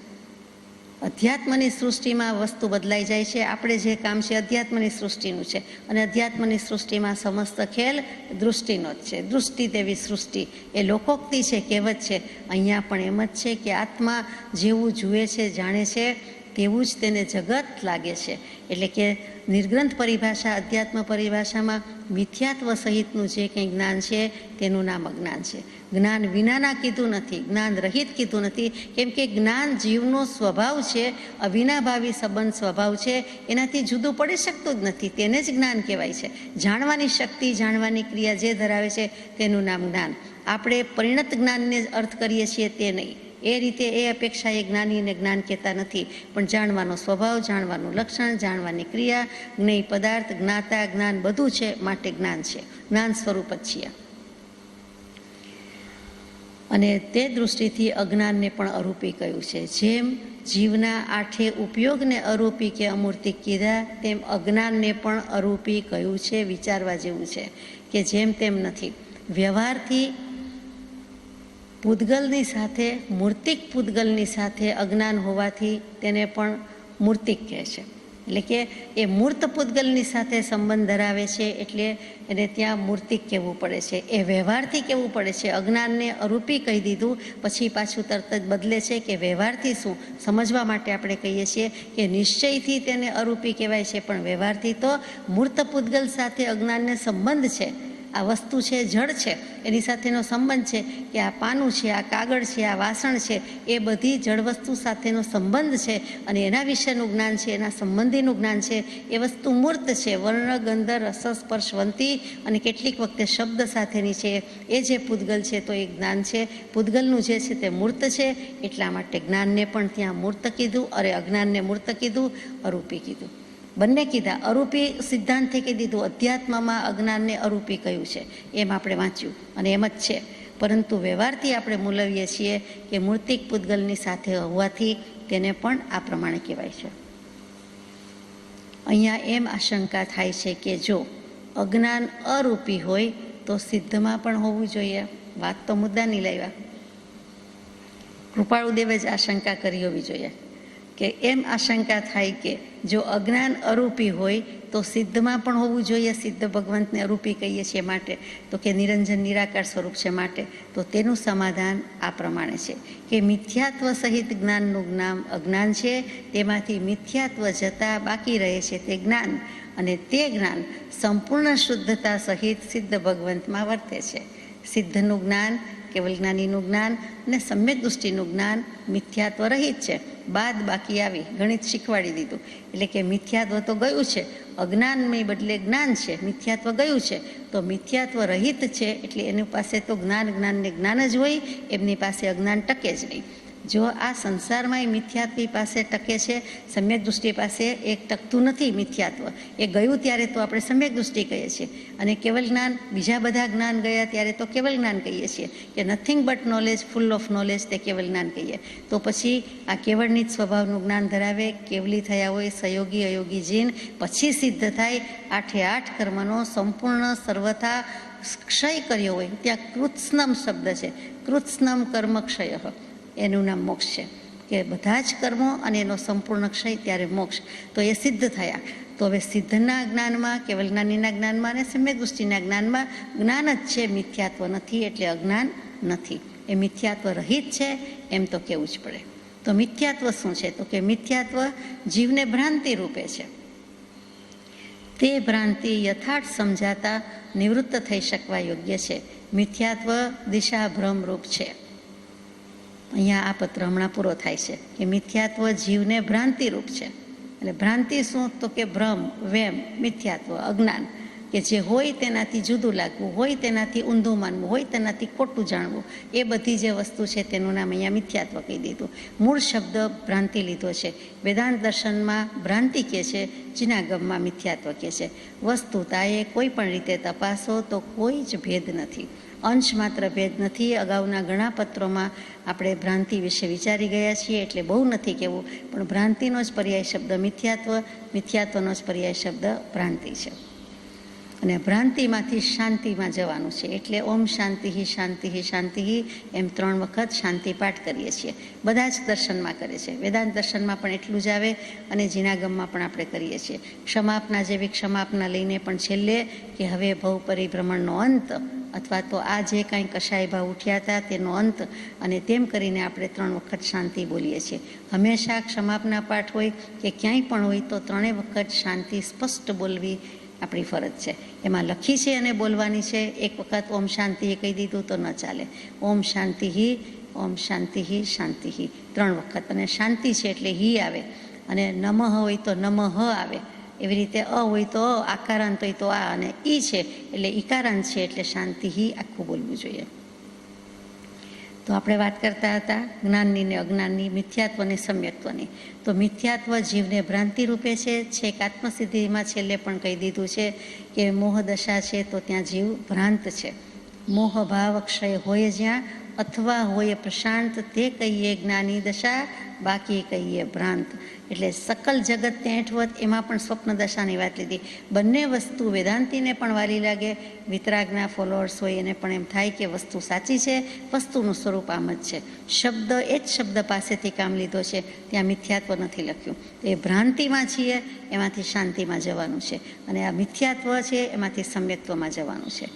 અધ્યાત્મની સૃષ્ટિમાં વસ્તુ બદલાઈ જાય છે. આપણે જે કામ છે અધ્યાત્મની સૃષ્ટિનું છે, અને અધ્યાત્મની સૃષ્ટિમાં સમસ્ત ખેલ દૃષ્ટિનો જ છે. દૃષ્ટિ તેવી સૃષ્ટિ, એ લોકોક્તિ છે, કહેવત છે. અહીંયા પણ એમ જ છે કે આત્મા જેવું જુએ છે, જાણે છે, તેવું જ તેને જગત લાગે છે. એટલે કે નિર્ગ્રંથ પરિભાષા, અધ્યાત્મ પરિભાષામાં મિથ્યાત્વ સહિતનું જે કંઈ જ્ઞાન છે તેનું નામ અજ્ઞાન છે. જ્ઞાન વિનાના કીધું નથી, જ્ઞાન રહિત કીધું નથી, કેમ કે જ્ઞાન જીવનો સ્વભાવ છે, અવિનાભાવી સંબંધ સ્વભાવ છે, એનાથી જુદું પડી શકતું જ નથી, તેને જ જ્ઞાન કહેવાય છે. જાણવાની શક્તિ, જાણવાની ક્રિયા જે ધરાવે છે તેનું નામ જ્ઞાન. આપણે પરિણત જ્ઞાનને અર્થ કરીએ છીએ તે નહીં, એ રીતે એ અપેક્ષાએ જ્ઞાનીને જ્ઞાન કહેતા નથી, પણ જાણવાનો સ્વભાવ, જાણવાનું લક્ષણ, જાણવાની ક્રિયા, જ્ઞેય પદાર્થ, જ્ઞાતા, જ્ઞાન બધું છે, માટે જ્ઞાન છે, જ્ઞાન સ્વરૂપ જ છીએ. અને તે દૃષ્ટિથી અજ્ઞાનને પણ અરૂપી કહ્યું છે. જેમ જીવના આઠે ઉપયોગને અરૂપી કે અમૂર્તિક કીધા, તેમ અજ્ઞાનને પણ અરૂપી કહ્યું છે. વિચારવા જેવું છે કે જેમ તેમ નથી. વ્યવહારથી પૂતગલની સાથે, મૂર્તિક પૂતગલની સાથે અજ્ઞાન હોવાથી તેને પણ મૂર્તિક કહે છે. એટલે કે એ મૂર્ત પૂતગલની સાથે સંબંધ ધરાવે છે, એટલે એને ત્યાં મૂર્તિક કહેવું પડે છે. એ વ્યવહારથી કહેવું પડે છે. અજ્ઞાનને અરૂપી કહી દીધું, પછી પાછું તરત જ બદલે છે કે વ્યવહારથી શું સમજવા માટે આપણે કહીએ છીએ કે નિશ્ચયથી તેને અરૂપી કહેવાય છે, પણ વ્યવહારથી તો મૂર્ત પૂતગલ સાથે અજ્ઞાનને સંબંધ છે. આ વસ્તુ છે, જળ છે, એની સાથેનો સંબંધ છે કે આ પાનું છે, આ કાગળ છે, આ વાસણ છે, એ બધી જળ વસ્તુ સાથેનો સંબંધ છે અને એના વિશેનું જ્ઞાન છે, એના સંબંધીનું જ્ઞાન છે. એ વસ્તુ મૂર્ત છે, વર્ણ, ગંધ, રસ, સ્પર્શવંતી અને કેટલીક વખતે શબ્દ સાથેની છે. એ જે પૂતગલ છે તો એ જ્ઞાન છે. પૂતગલનું જે છે તે મૂર્ત છે, એટલા માટે જ્ઞાનને પણ ત્યાં મૂર્ત કીધું, અજ્ઞાનને મૂર્ત કીધું, અરૂપી કીધું, બંને કીધા. અરૂપી સિદ્ધાંતે કહી દીધું, અધ્યાત્મમાં અજ્ઞાનને અરૂપી કહ્યું છે, એમ આપણે વાંચ્યું અને એમ જ છે. પરંતુ વ્યવહારથી આપણે મૂલવીએ છીએ કે મૂર્તિક પૂતગલની સાથે હોવાથી તેને પણ આ પ્રમાણે કહેવાય છે. અહીંયા એમ આશંકા થાય છે કે જો અજ્ઞાન અરૂપી હોય તો સિદ્ધમાં પણ હોવું જોઈએ. વાત તો મુદ્દાની લાવ્યા. કૃપાળુદેવે જ આશંકા કરી હોવી જોઈએ કે એમ આશંકા થાય કે જો અજ્ઞાન અરૂપી હોય તો સિદ્ધમાં પણ હોવું જોઈએ. સિદ્ધ ભગવંતને અરૂપી કહીએ છીએ માટે, તો કે નિરંજન નિરાકાર સ્વરૂપ છે માટે. તો તેનું સમાધાન આ પ્રમાણે છે કે મિથ્યાત્વ સહિત જ્ઞાનનું નામ અજ્ઞાન છે, તેમાંથી મિથ્યાત્વ જતાં બાકી રહે છે તે જ્ઞાન, અને તે જ્ઞાન સંપૂર્ણ શુદ્ધતા સહિત સિદ્ધ ભગવંતમાં વર્તે છે. સિદ્ધનું જ્ઞાન, કેવલ જ્ઞાનીનું જ્ઞાન અને સમ્યક દૃષ્ટિનું જ્ઞાન મિથ્યાત્વ રહિત છે. બાદ બાકી આવી ગણિત શીખવાડી દીધું. એટલે કે મિથ્યાત્વ તો ગયું છે, અજ્ઞાનને બદલે જ્ઞાન છે. મિથ્યાત્વ ગયું છે તો મિથ્યાત્વ રહિત છે, એટલે એની પાસે તો જ્ઞાનને જ્ઞાન જ હોય, એમની પાસે અજ્ઞાન ટકે જ નહીં. જો આ સંસારમાં મિથ્યાત્વી પાસે ટકે છે, સમ્યક દૃષ્ટિ પાસે એક ટકતું નથી મિથ્યાત્વ. એ ગયું ત્યારે તો આપણે સમ્યક દૃષ્ટિ કહીએ છીએ, અને કેવલ જ્ઞાન, બીજા બધા જ્ઞાન ગયા ત્યારે તો કેવલ જ્ઞાન કહીએ છીએ કે nothing but knowledge, full of knowledge, તે કેવલ જ્ઞાન કહીએ. તો પછી આ કેવળની જ સ્વભાવનું જ્ઞાન ધરાવે, કેવલી થયા હોય, સહયોગી અયોગી જીન, પછી સિદ્ધ થાય. આઠે આઠ કર્મનો સંપૂર્ણ સર્વથા ક્ષય કર્યો હોય, ત્યાં કૃત્સ્નમ શબ્દ છે, કૃત્સ્નમ કર્મ ક્ષય, એનું નામ મોક્ષ છે. કે બધા જ કર્મો અને એનો સંપૂર્ણ ક્ષય, ત્યારે મોક્ષ. તો એ સિદ્ધ થયા. તો હવે સિદ્ધના જ્ઞાનમાં, કેવલ જ્ઞાનીના જ્ઞાનમાં અને સમ્યક દૃષ્ટિના જ્ઞાનમાં જ્ઞાન જ છે, મિથ્યાત્વ નથી, એટલે અજ્ઞાન નથી. એ મિથ્યાત્વ રહિત છે એમ તો કહેવું જ પડે. તો મિથ્યાત્વ શું છે? તો કે મિથ્યાત્વ જીવને ભ્રાંતિ રૂપે છે. તે ભ્રાંતિ યથાર્થ સમજાતા નિવૃત્ત થઈ શકવા યોગ્ય છે. મિથ્યાત્વ દિશા ભ્રમરૂપ છે. અહીંયા આ પત્ર હમણાં પૂરો થાય છે કે મિથ્યાત્વ જીવને ભ્રાંતિરૂપ છે. એટલે ભ્રાંતિ શું? તો કે ભ્રમ, વેમ, મિથ્યાત્વ, અજ્ઞાન, કે જે હોય તેનાથી જુદું લાગવું, હોય તેનાથી ઊંધું માનવું, હોય તેનાથી ખોટું જાણવું, એ બધી જે વસ્તુ છે તેનું નામ અહીંયા મિથ્યાત્વ કહી દીધું. મૂળ શબ્દ ભ્રાંતિ લીધો છે. વેદાંત દર્શનમાં ભ્રાંતિ કહે છે, જીનાગમમાં મિથ્યાત્વ કહે છે. વસ્તુતાએ કોઈ પણ રીતે તપાસો તો કોઈ જ ભેદ નથી, અંશ માત્ર ભેદ નથી. અગાઉના ઘણા પત્રોમાં આપણે ભ્રાંતિ વિશે વિચારી ગયા છીએ, એટલે બહુ નથી કહેવું, પણ ભ્રાંતિનો જ પર્યાય શબ્દ મિથ્યાત્વ, મિથ્યાત્વનો જ પર્યાય શબ્દ ભ્રાંતિ છે. અને ભ્રાંતિમાંથી શાંતિમાં જવાનું છે, એટલે ઓમ શાંતિ શાંતિ શાંતિ એમ 3 વખત શાંતિ પાઠ કરીએ છીએ. બધા જ દર્શનમાં કરે છે. વેદાંત દર્શનમાં પણ એટલું જ આવે, અને જીનાગમમાં પણ આપણે કરીએ છીએ. ક્ષમાપના જેવી ક્ષમાપના લઈને પણ છેલ્લે કે હવે ભવ પરિભ્રમણનો અંત અથવા તો આ જે કાંઈ કશાય ભાવ ઉઠ્યા હતા તેનો અંત, અને તેમ કરીને આપણે 3 વખત શાંતિ બોલીએ છીએ. હંમેશા ક્ષમાપના પાઠ હોય કે ક્યાંય પણ હોય તો 3 વખત શાંતિ સ્પષ્ટ બોલવી આપણી ફરજ છે. એમાં લખી છે અને બોલવાની છે. એક વખત ઓમ શાંતિ કહી દીધું તો ન ચાલે. ઓમ શાંતિ, ઓમ શાંતિ, શાંતિ 3 વખત. અને શાંતિ છે એટલે હી આવે, અને નમઃ હોય તો નમઃ આવે. એવી રીતે અ હોય તો અ, આકારાંત હોય તો આ, અને ઈ છે એટલે ઈકારાંત છે એટલે શાંતિ આખું બોલવું જોઈએ. તો આપણે વાત કરતા હતા જ્ઞાનની ને અજ્ઞાનની, મિથ્યાત્વ અને સમ્યક્ત્વની. તો મિથ્યાત્વ જીવને ભ્રાંતિ રૂપે છે. છેક આત્મસિદ્ધિમાં છેલ્લે પણ કહી દીધું છે કે મોહ દશા છે તો ત્યાં જીવ ભ્રાંત છે. મોહ ભાવ ક્ષય હોય જ્યાં, અથવા હોય પ્રશાંત, તે કહીએ જ્ઞાની દશા, બાકી કહીએ ભ્રાંત. એટલે સકલ જગત તેઠવત, એમાં પણ સ્વપ્ન દશાની વાત લીધી. બંને વસ્તુ વેદાંતીને પણ વાલી લાગે, વિતરાગના ફોલોઅર્સ હોય એને પણ એમ થાય કે વસ્તુ સાચી છે, વસ્તુનું સ્વરૂપ આમ જ છે. શબ્દ એ જ શબ્દ પાસેથી કામ લીધો છે, ત્યાં મિથ્યાત્વ નથી લખ્યું. એ ભ્રાંતિમાં છીએ એમાંથી શાંતિમાં જવાનું છે, અને આ મિથ્યાત્વ છે એમાંથી સમ્યક્ત્વમાં જવાનું છે.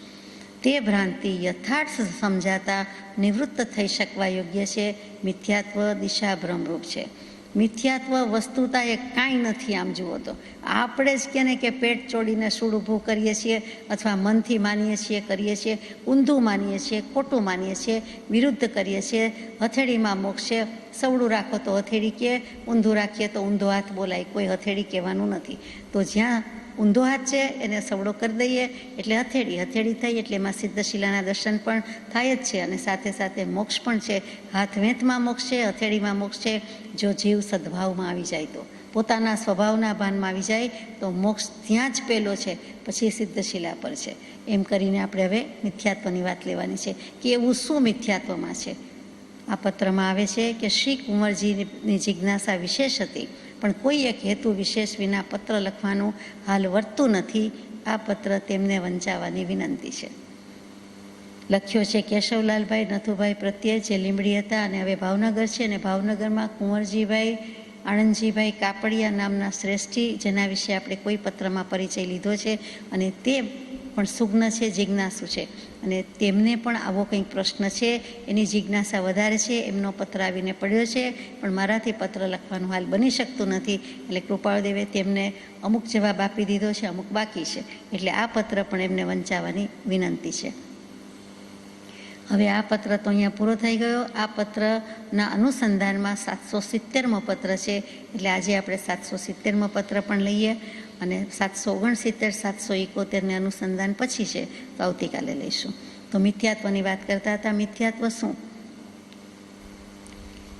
તે ભ્રાંતિ યથાર્થ સમજાતા નિવૃત્ત થઈ શકવા યોગ્ય છે. મિથ્યાત્વ દિશા ભ્રમરૂપ છે. મિથ્યાત્વ વસ્તુતા એ કાંઈ નથી. આમ જુઓ તો આપણે જ કે ને કે પેટ ચોડીને સૂળ ઊભું કરીએ છીએ, અથવા મનથી માનીએ છીએ, કરીએ છીએ, ઊંધું માનીએ છીએ, ખોટું માનીએ છીએ, વિરુદ્ધ કરીએ છીએ. હથેળીમાં મોક્ષ છે, સવડું રાખો તો હથેળી કહે, ઊંધું રાખીએ તો ઊંધો હાથ બોલાય. કોઈ હથેળી કહેવાનું નથી. તો જ્યાં ઊંધો હાથ છે એને સવડો કરી દઈએ એટલે હથેળી થઈ, એટલે એમાં સિદ્ધશિલાના દર્શન પણ થાય જ છે, અને સાથે સાથે મોક્ષ પણ છે. હાથ વેંતમાં મોક્ષ છે, હથેળીમાં મોક્ષ છે. જો જીવ સદભાવમાં આવી જાય, તો પોતાના સ્વભાવના ભાનમાં આવી જાય તો મોક્ષ ત્યાં જ પહેલો છે, પછી સિદ્ધશિલા પર છે. એમ કરીને આપણે હવે મિથ્યાત્વની વાત લેવાની છે કે એવું શું મિથ્યાત્વમાં છે. આ પત્રમાં આવે છે કે શ્રી કુંવરજીની જિજ્ઞાસા વિશેષ હતી, પણ કોઈ એક હેતુ વિશેષ વિના પત્ર લખવાનું હાલ વર્તું નથી. આ પત્ર તેમને વંચાવવાની વિનંતી છે. લખ્યો છે કેશવલાલભાઈ નથુભાઈ પ્રત્યે, જે લીંબડી હતા અને હવે ભાવનગર છે. અને ભાવનગરમાં કુંવરજીભાઈ આણંદજીભાઈ કાપડિયા નામના શ્રેષ્ઠી, જેના વિશે આપણે કોઈ પત્રમાં પરિચય લીધો છે, અને તે પણ સુગ્ન છે, જિજ્ઞાસુ છે, અને તેમને પણ આવો કંઈક પ્રશ્ન છે. એની જિજ્ઞાસા વધારે છે. એમનો પત્ર આવીને પડ્યો છે, પણ મારાથી પત્ર લખવાનું હાલ બની શકતું નથી. એટલે કૃપાળદેવે તેમને અમુક જવાબ આપી દીધો છે, અમુક બાકી છે. એટલે આ પત્ર પણ એમને વંચાવવાની વિનંતી છે. હવે આ પત્ર તો અહીંયા પૂરો થઈ ગયો. આ પત્રના અનુસંધાનમાં 770મો પત્ર છે. એટલે આજે આપણે 770મો પત્ર પણ લઈએ, અને 769, 771ને અનુસંધાન પછી છે, તો આવતીકાલે લઈશું. તો મિથ્યાત્વની વાત કરતા હતા. મિથ્યાત્વ શું?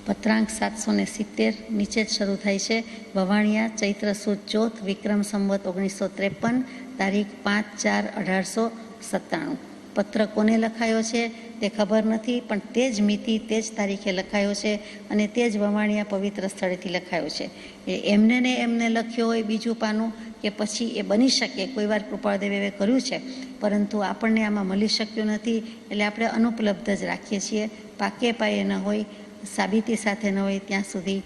પત્રાંક 770 નીચે જ શરૂ થાય છે. વવાણિયા, ચૈત્ર સુદ ચોથ, વિક્રમ સંવત 1953, તારીખ 5/4/1897. પત્ર કોને લખાયો છે તે ખબર નથી, પણ તે જ મિતિ, તે જ તારીખે લખાયો છે, અને તે જ વવાણિયા પવિત્ર સ્થળેથી લખાયો છે. એમને ને એમને લખ્યો હોય બીજું પાનું, કે પછી એ બની શકે. કોઈ વાર કૃપાળદેવે કર્યું છે, પરંતુ આપણને આમાં મળી શક્યું નથી. એટલે આપણે અનુપલબ્ધ જ રાખીએ છીએ. પાકે પાયે ન હોય, સાબિતી સાથે ન હોય ત્યાં સુધી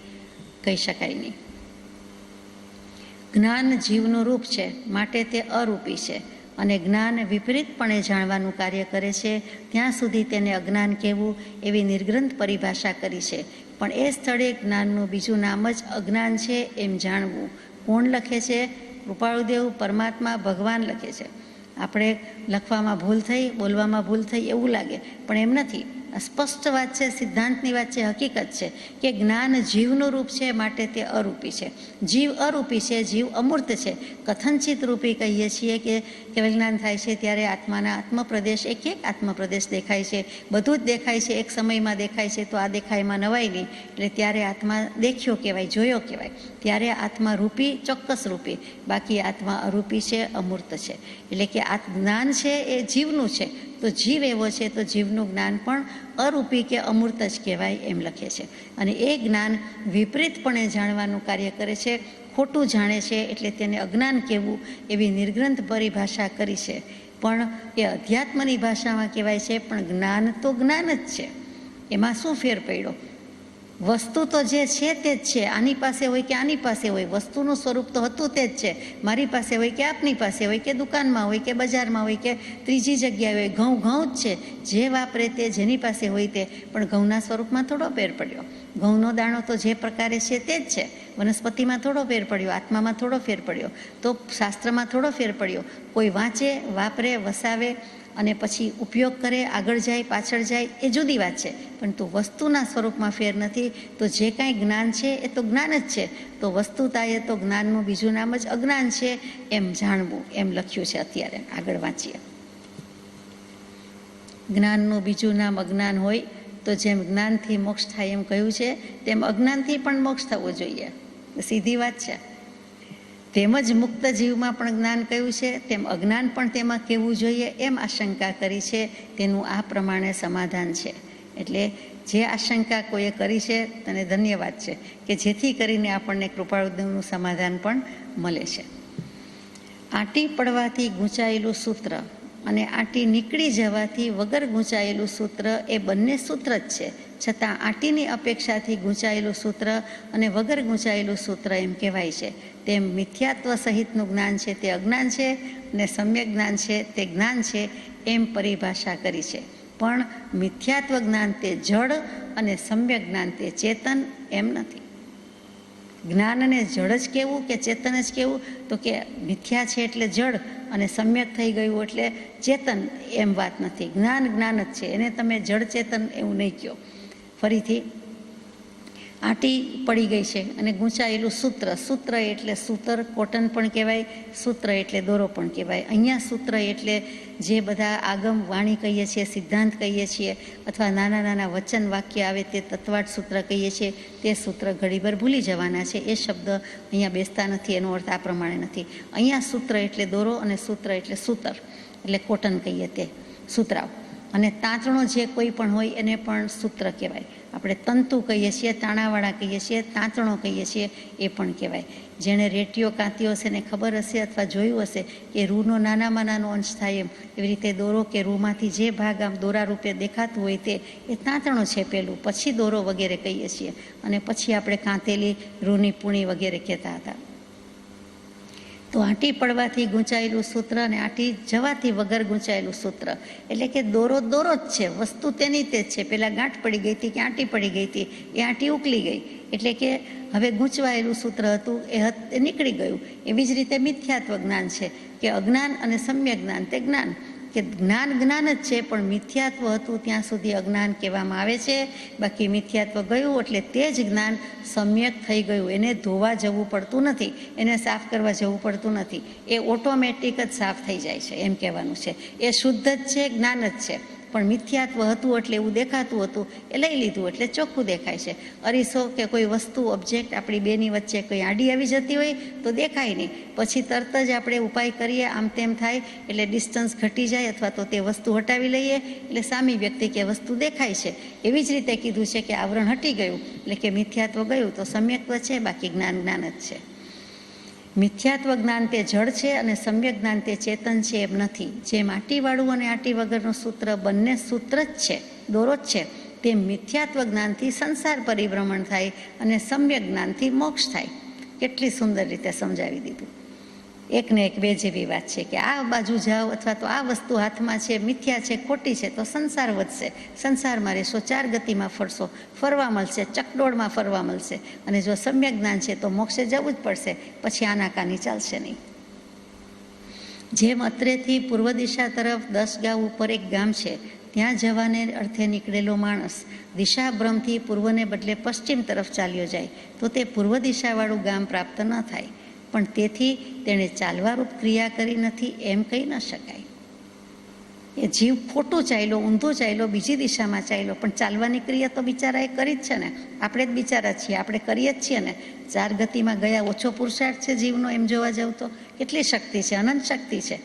કહી શકાય નહીં. જ્ઞાન જીવનું રૂપ છે, માટે તે અરૂપી છે, અને જ્ઞાન વિપરીતપણે જાણવાનું કાર્ય કરે છે. ત્યાં સુધી તેને અજ્ઞાન કહેવું, એવી નિર્ગ્રંથ પરિભાષા કરી છે. પણ એ સ્થળે જ્ઞાનનું બીજું નામ જ અજ્ઞાન છે એમ જાણવું. કોણ લખે છે? કૃપાળુદેવ, પરમાત્મા, ભગવાન લખે છે. આપણે લખવામાં ભૂલ થઈ, બોલવામાં ભૂલ થઈ એવું લાગે, પણ એમ નથી. સ્પષ્ટ વાત છે, સિદ્ધાંતની વાત છે, હકીકત છે કે જ્ઞાન જીવનું રૂપ છે, માટે તે અરૂપી છે. જીવ અરૂપી છે, જીવ અમૂર્ત છે. કથનચિત રૂપી કહીએ છીએ કે વિજ્ઞાન થાય છે ત્યારે આત્માના આત્મપ્રદેશ, એક આત્મપ્રદેશ દેખાય છે. બધું જ દેખાય છે, એક સમયમાં દેખાય છે, તો આ દેખાયમાં નવાય નહીં. એટલે ત્યારે આત્મા દેખ્યો કહેવાય, જોયો કહેવાય. ત્યારે આત્મા રૂપી, ચોક્કસ રૂપી. બાકી આત્મા અરૂપી છે, અમૂર્ત છે. એટલે કે આ જ્ઞાન છે એ જીવનું છે, તો જીવ એવો છે તો જીવનું જ્ઞાન પણ અરૂપી કે અમૂર્ત જ કહેવાય એમ લખે છે. અને એ જ્ઞાન વિપરીતપણે જાણવાનું કાર્ય કરે છે, ખોટું જાણે છે, એટલે તેને અજ્ઞાન કહેવું, એવી નિર્ગ્રંથ પરિભાષા કરી છે. પણ એ અધ્યાત્મની ભાષામાં કહેવાય છે, પણ જ્ઞાન તો જ્ઞાન જ છે. એમાં શું ફેર પડ્યો? વસ્તુ તો જે છે તે જ છે, આની પાસે હોય કે આની પાસે હોય, વસ્તુનું સ્વરૂપ તો હતું તે જ છે. મારી પાસે હોય કે આપની પાસે હોય કે દુકાનમાં હોય કે બજારમાં હોય કે ત્રીજી જગ્યાએ હોય, ઘઉં ઘઉં જ છે. જે વાપરે તે, જેની પાસે હોય તે. પણ ઘઉંના સ્વરૂપમાં થોડો ફેર પડ્યો. ઘઉંનો દાણો તો જે પ્રકારે છે તે જ છે. વનસ્પતિમાં થોડો ફેર પડ્યો, આત્મામાં થોડો ફેર પડ્યો, તો શાસ્ત્રમાં થોડો ફેર પડ્યો. કોઈ વાંચે, વાપરે, વસાવે અને પછી ઉપયોગ કરે, આગળ જાય, પાછળ જાય, એ જુદી વાત છે. પરંતુ વસ્તુના સ્વરૂપમાં ફેર નથી. તો જે કાંઈ જ્ઞાન છે એ તો જ્ઞાન જ છે. તો વસ્તુતાએ તો જ્ઞાનનું બીજું નામ જ અજ્ઞાન છે, એમ જાણવું, એમ લખ્યું છે. અત્યારે આગળ વાંચીએ. જ્ઞાનનું બીજું નામ અજ્ઞાન હોય તો જેમ જ્ઞાનથી મોક્ષ થાય એમ કહ્યું છે, તેમ અજ્ઞાનથી પણ મોક્ષ થવો જોઈએ. સીધી વાત છે. તેમજ મુક્ત જીવમાં પણ જ્ઞાન કયું છે, તેમ અજ્ઞાન પણ તેમાં કહેવું જોઈએ, એમ આશંકા કરી છે. તેનું આ પ્રમાણે સમાધાન છે. એટલે જે આશંકા કોઈએ કરી છે તેને ધન્યવાદ છે, કે જેથી કરીને આપણને કૃપાળુદેવનું સમાધાન પણ મળે છે. આંટી પડવાથી ગૂંચાયેલું સૂત્ર અને આંટી નીકળી જવાથી વગર ગૂંચાયેલું સૂત્ર એ બંને સૂત્ર જ છે. છતાં આંટીની અપેક્ષાથી ગૂંચાયેલું સૂત્ર અને વગર ગૂંચાયેલું સૂત્ર એમ કહેવાય છે. તેમ મિથ્યાત્વ સહિતનું જ્ઞાન છે તે અજ્ઞાન છે, અને સમ્યક જ્ઞાન છે તે જ્ઞાન છે, એમ પરિભાષા કરી છે. પણ મિથ્યાત્વ જ્ઞાન તે જડ અને સમ્યક જ્ઞાન તે ચેતન એમ નથી. જ્ઞાનને જડ જ કહેવું કે ચેતન જ કહેવું? તો કે મિથ્યા છે એટલે જડ અને સમ્યક થઈ ગયું એટલે ચેતન, એમ વાત નથી. જ્ઞાન જ્ઞાન જ છે, એને તમે જડ ચેતન એવું નહીં કહો. ફરીથી, આંટી પડી ગઈ છે અને ગૂંચાયેલું સૂત્ર. સૂત્ર એટલે સૂતર, કોટન પણ કહેવાય. સૂત્ર એટલે દોરો પણ કહેવાય. અહીંયા સૂત્ર એટલે જે બધા આગમ વાણી કહીએ છીએ, સિદ્ધાંત કહીએ છીએ, અથવા નાના નાના વચન વાક્ય આવે તે તત્વાર્થ સૂત્ર કહીએ છીએ, તે સૂત્ર ઘડીભર ભૂલી જવાના છે. એ શબ્દ અહીંયા બેસતા નથી, એનો અર્થ આ પ્રમાણે નથી. અહીંયા સૂત્ર એટલે દોરો અને સૂત્ર એટલે સૂતર, એટલે કોટન કહીએ તે સૂતરાવ. અને તાંતણો જે કોઈ પણ હોય એને પણ સૂત્ર કહેવાય. આપણે તંતુ કહીએ છીએ, તાણાવાળા કહીએ છીએ, તાંતણો કહીએ છીએ, એ પણ કહેવાય. જેણે રેટીઓ કાંતીઓ હશે એને ખબર હશે અથવા જોયું હશે કે રૂનો નાનામાં નાનો અંશ થાય એમ. એવી રીતે દોરો કે રૂમાંથી જે ભાગ આમ દોરા રૂપે દેખાતું હોય તે એ તાંતણો છે પહેલું, પછી દોરો વગેરે કહીએ છીએ, અને પછી આપણે કાંતેલી રૂની પૂણી વગેરે કહેતા હતા. તો આંટી પડવાથી ગૂંચાયેલું સૂત્ર અને આંટી જવાથી વગર ગૂંચાયેલું સૂત્ર, એટલે કે દોરો દોરો જ છે, વસ્તુ તેની તે જ છે. પહેલાં ગાંઠ પડી ગઈ હતી કે આંટી પડી ગઈ હતી, એ આંટી ઉકલી ગઈ, એટલે કે હવે ગૂંચવાયેલું સૂત્ર હતું એ નીકળી ગયું. એવી જ રીતે મિથ્યાત્વ જ્ઞાન છે કે અજ્ઞાન અને સમ્યક જ્ઞાન તે જ્ઞાન, કે જ્ઞાન જ્ઞાન જ છે, પણ મિથ્યાત્વ હતું ત્યાં સુધી અજ્ઞાન કહેવામાં આવે છે. બાકી મિથ્યાત્વ ગયું એટલે તે જ જ્ઞાન સમ્યક થઈ ગયું. એને ધોવા જવું પડતું નથી, એને સાફ કરવા જવું પડતું નથી, એ ઓટોમેટિક જ સાફ થઈ જાય છે, એમ કહેવાનું છે. એ શુદ્ધ જ છે, જ્ઞાન જ છે. પણ મિથ્યાત્વ હતું એટલે એવું દેખાતું હતું, એ લઈ લીધું એટલે ચોખ્ખું દેખાય છે. અરીસો કે કોઈ વસ્તુ, ઓબ્જેક્ટ આપણી બેની વચ્ચે કોઈ આડી આવી જતી હોય તો દેખાય નહીં, પછી તરત જ આપણે ઉપાય કરીએ, આમ તેમ થાય એટલે ડિસ્ટન્સ ઘટી જાય, અથવા તો તે વસ્તુ હટાવી લઈએ એટલે સામી વ્યક્તિ કે વસ્તુ દેખાય છે. એવી જ રીતે કીધું છે કે આવરણ હટી ગયું એટલે કે મિથ્યાત્વ ગયું, તો સમ્યક્ત્વ છે, બાકી જ્ઞાન જ્ઞાન જ છે. મિથ્યાત્વ જ્ઞાન તે જળ છે અને સમ્યક જ્ઞાન તે ચેતન છે એમ નથી. જેમ આંટીવાળું અને આંટી વગરનું સૂત્ર બંને સૂત્ર જ છે, દોરો જ છે, તેમ મિથ્યાત્વ જ્ઞાનથી સંસાર પરિભ્રમણ થાય અને સમ્યક જ્ઞાનથી મોક્ષ થાય. કેટલી સુંદર રીતે સમજાવી દીધું. એકને એક બે જેવી વાત છે કે આ બાજુ જાઓ અથવા તો આ વસ્તુ હાથમાં છે, મિથ્યા છે, ખોટી છે, તો સંસાર વધશે, સંસારમાં રહેશો, ચાર ગતિમાં ફરશો, ફરવા મળશે, ચકડોળમાં ફરવા મળશે. અને જો સમ્યક જ્ઞાન છે તો મોક્ષે જવું જ પડશે, પછી આનાકાની ચાલશે નહીં. જેમ અત્રેથી પૂર્વ દિશા તરફ 10 ગાંવ ઉપર એક ગામ છે, ત્યાં જવાને અર્થે નીકળેલો માણસ દિશાભ્રમથી પૂર્વને બદલે પશ્ચિમ તરફ ચાલ્યો જાય તો તે પૂર્વ દિશાવાળું ગામ પ્રાપ્ત ન થાય. પણ તેથી તેણે ચાલવારૂપ ક્રિયા કરી નથી એમ કહી ન શકાય. એ જીવ ખોટું ચાલ્યો, ઊંધું ચાલ્યો, બીજી દિશામાં ચાલ્યો, પણ ચાલવાની ક્રિયા તો બિચારાએ કરી જ છે ને. આપણે જ બિચારા છીએ, આપણે કરીએ જ છીએ ને. 4 ગતિમાં ગયા ઓછો પુરુષાર્થ છે જીવનો, એમ જોવા જાવ તો કેટલી શક્તિ છે, અનંત શક્તિ છે.